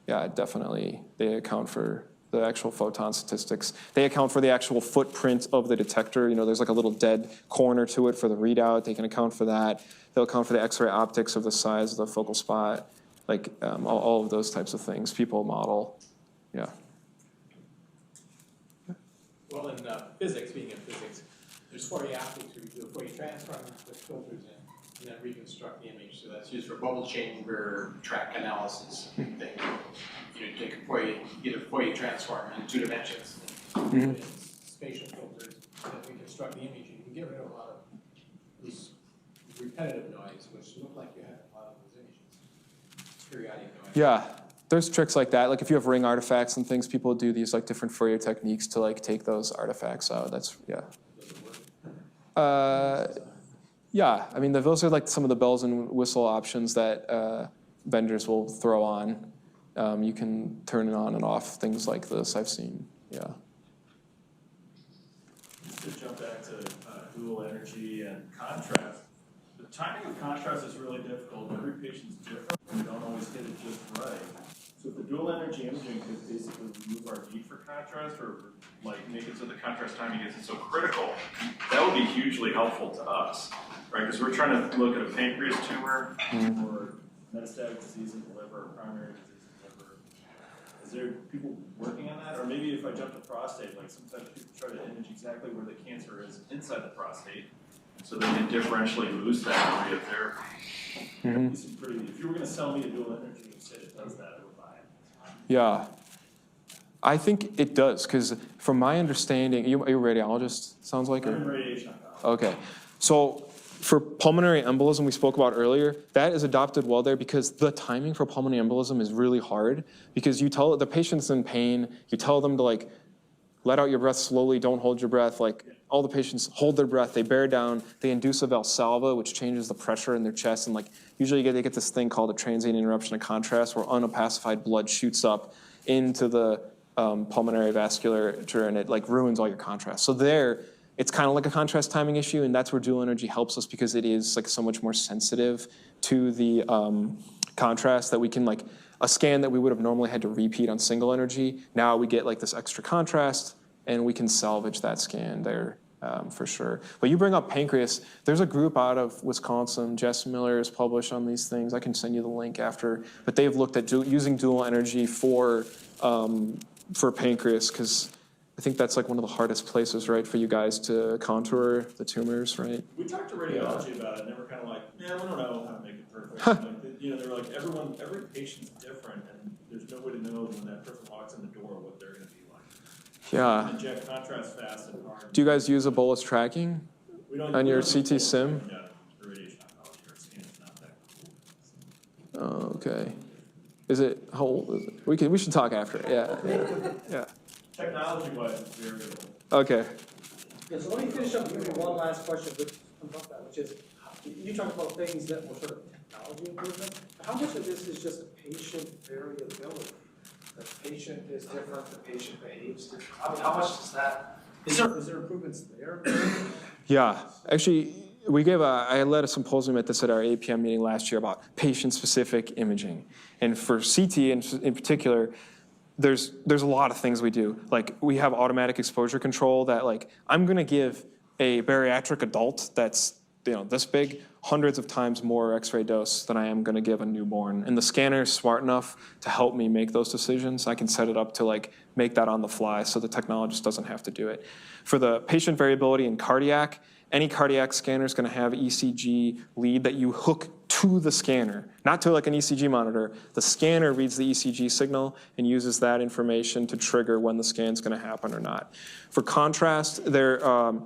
yeah, definitely they account for the actual photon statistics. They account for the actual footprint of the detector. You know, there's like a little dead corner to it for the readout. They can account for that. They'll account for the X-ray optics of the size of the focal spot, like all of those types of things people model. Yeah. Well, in physics, being in physics, there's Fourier optics where you do a Fourier transform, with filters in, and then reconstruct the image. So that's used for bubble chamber track analysis thing. You take a Fourier, get a Fourier transform in 2 dimensions, and put in spatial filters, and then reconstruct the image. And you can get rid of a lot of this repetitive noise, which look like you have a lot of those images. It's periodic noise. Yeah. There's tricks like that. Like if you have ring artifacts and things, people do these like different Fourier techniques to like take those artifacts out. That's, yeah. Yeah, I mean, those are like some of the bells and whistle options that vendors will throw on. You can turn it on and off, things like this I've seen, yeah. To jump back to dual energy and contrast, the timing of contrast is really difficult. Every patient's different. We don't always hit it just right. So if the dual energy imaging could basically remove our need for contrast or like make it so the contrast timing isn't so critical, that would be hugely helpful to us, right? Because we're trying to look at a pancreas tumor or metastatic disease in the liver, or primary disease in the liver. Is there people working on that? Or maybe if I jump to prostate, like sometimes people try to image exactly where the cancer is inside the prostate, so they can differentially boost that area of therapy. That'd be some pretty, if you were going to sell me a dual energy and say it does that, I would buy it. Yeah, I think it does, because from my understanding, are you a radiologist, sounds like? I'm in radiation oncology. Okay, so for pulmonary embolism we spoke about earlier, that is adopted well there because the timing for pulmonary embolism is really hard because you tell the patient's in pain, you tell them to like let out your breath slowly, don't hold your breath, like all the patients hold their breath, they bear down, they induce a Valsalva, which changes the pressure in their chest, and like usually they get this thing called a transient interruption of contrast where unopacified blood shoots up into the pulmonary vasculature and it like ruins all your contrast. So there, it's kind of like a contrast timing issue, and that's where dual energy helps us because it is like so much more sensitive to the contrast that we can like, a scan that we would have normally had to repeat on single energy, now we get like this extra contrast and we can salvage that scan there for sure. But you bring up pancreas, there's a group out of Wisconsin, Jess Miller has published on these things, I can send you the link after, but they've looked at using dual energy for pancreas because I think that's like one of the hardest places, right, for you guys to contour the tumors, right? We talked to radiology about it, and they were kind of like, yeah, we don't know how to make it perfect. Like, you know, they were like, every patient's different, and there's no way to know when that person walks in the door what they're going to be like. Yeah. You can inject contrast fast and hard. Do you guys use a bolus tracking on your CT sim? Yeah, for radiation oncology, our scan is not that cool. Oh, okay. Is it, how old is it? We should talk after, yeah. Technology-wise, it's very old. Okay. Yeah, so let me finish up with one last question, which comes up that, which is, you talked about things that were sort of technology improvement. How much of this is just patient variability? The patient is different, the patient behaves different. I mean, how much is that? Is there improvements there? Yeah, actually, I led a symposium at our APM meeting last year about patient-specific imaging. And for CT in particular, there's a lot of things we do. Like we have automatic exposure control that like, I'm gonna give a bariatric adult that's this big, hundreds of times more X-ray dose than I am gonna give a newborn. And the scanner is smart enough to help me make those decisions. I can set it up to like make that on the fly so the technologist doesn't have to do it. For the patient variability in cardiac, Any cardiac scanner is going to have ECG lead that you hook to the scanner, not to like an ECG monitor. The scanner reads the ECG signal and uses that information to trigger when the scan's going to happen or not. For contrast, the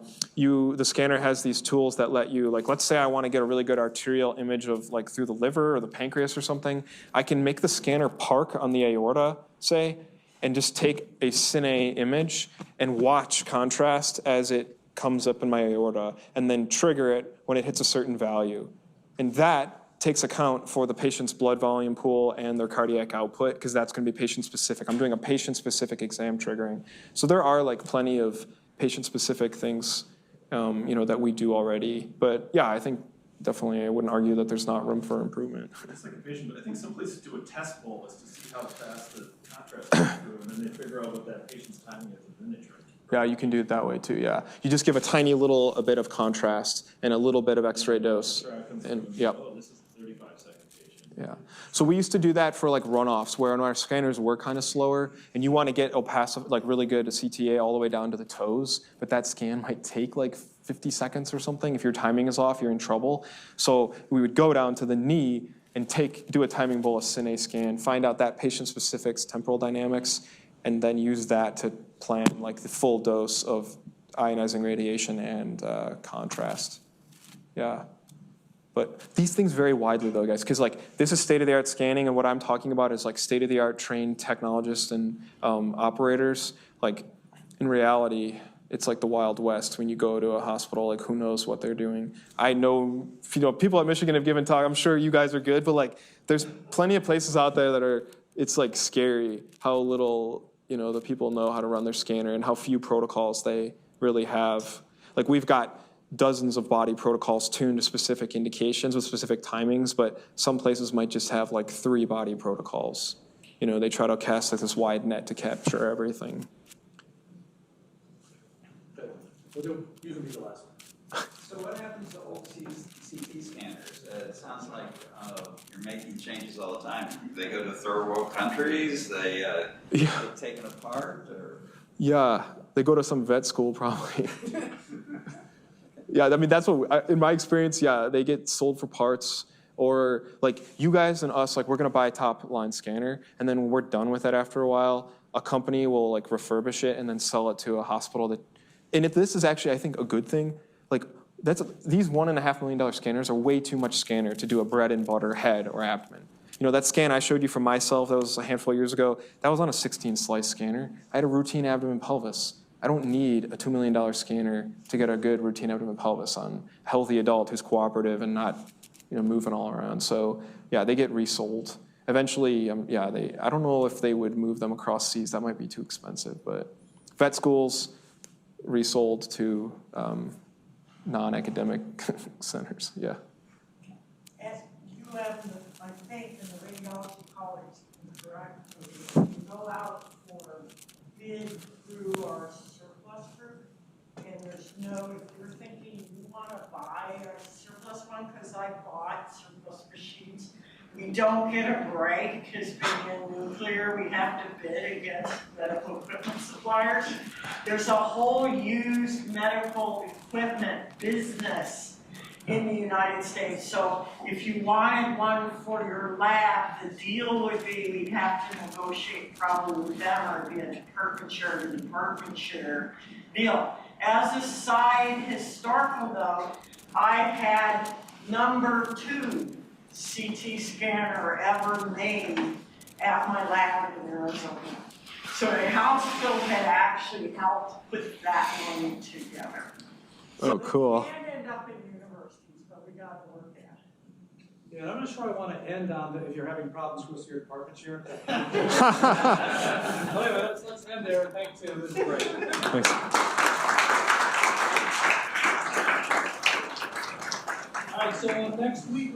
scanner has these tools that let you, like, let's say I want to get a really good arterial image of like through the liver or the pancreas or something. I can make the scanner park on the aorta, say, and just take a cine image and watch contrast as it comes up in my aorta, and then trigger it when it hits a certain value. And that takes account for the patient's blood volume pool and their cardiac output, because that's going to be patient-specific. I'm doing a patient-specific exam triggering. So there are like plenty of patient-specific things that we do already. But yeah, I think definitely I wouldn't argue that there's not room for improvement. It's like a patient, but I think some places do a test bolus to see how fast the contrast goes through, and then they figure out what that patient's timing is in miniature. Yeah, you can do it that way too, yeah. You just give a tiny little bit of contrast and a little bit of X-ray dose. And, yep. Oh, this is a 35-second patient. Yeah. So we used to do that for like runoffs, where our scanners were kind of slower, and you want to get opacive, like really good CTA all the way down to the toes, but that scan might take like 50 seconds or something. If your timing is off, you're in trouble. So we would go down to the knee and do a timing bolus cine scan, find out that patient-specific temporal dynamics, and then use that to plan like the full dose of ionizing radiation and contrast. Yeah. But these things vary widely though, guys, because like this is state-of-the-art scanning, and what I'm talking about is like state-of-the-art trained technologists and operators. Like in reality, it's like the Wild West when you go to a hospital, like who knows what they're doing. I know, people at Michigan have given talk, I'm sure you guys are good, but like there's plenty of places out there that it's like scary how little, the people know how to run their scanner and how few protocols they really have. Like we've got dozens of body protocols tuned to specific indications with specific timings, but some places might just have like 3 body protocols. They try to cast like this wide net to capture everything. You can be the last one. So what happens to old CT scanners? It sounds like you're making changes all the time. They go to third world countries, they get taken apart, or? Yeah, they go to some vet school probably. Yeah, I mean, that's what, in my experience, yeah, they get sold for parts, or like you guys and us, like we're gonna buy a top line scanner, and then when we're done with it after a while, a company will like refurbish it and then sell it to a hospital and if this is actually, I think, a good thing, like these $1.5 million scanners are way too much scanner to do a bread and butter head or abdomen. That scan I showed you for myself, that was a handful of years ago, that was on a 16 slice scanner. I had a routine abdomen pelvis. I don't need a $2 million scanner to get a good routine abdomen pelvis on a healthy adult who's cooperative and not moving all around. So yeah, they get resold. Eventually, I don't know if they would move them across seas. That might be too expensive, but vet schools, resold to non-academic centers, yeah. As you have, I think, in the radiology college, correct? You go out for bid through our surplus group, and there's no, if you're thinking you want to buy a surplus one, because I bought surplus machines, we don't get a break, because being in nuclear, we have to bid against medical equipment suppliers. There's a whole used medical equipment business in the United States. So if you wanted one for your lab, the deal would be we'd have to negotiate probably with them, or be a department-share to department-share deal. As a side historical though, I've had number 2 CT scanner ever made at my lab in Arizona. So the House bill had actually helped put that money together. Oh, cool. We can't end up in universities, but we got to work at it. Yeah, I'm not sure I want to end on if you're having problems with your departments here. Anyway, let's end there. Thanks, Tim. This is great. Thanks. All right, so next week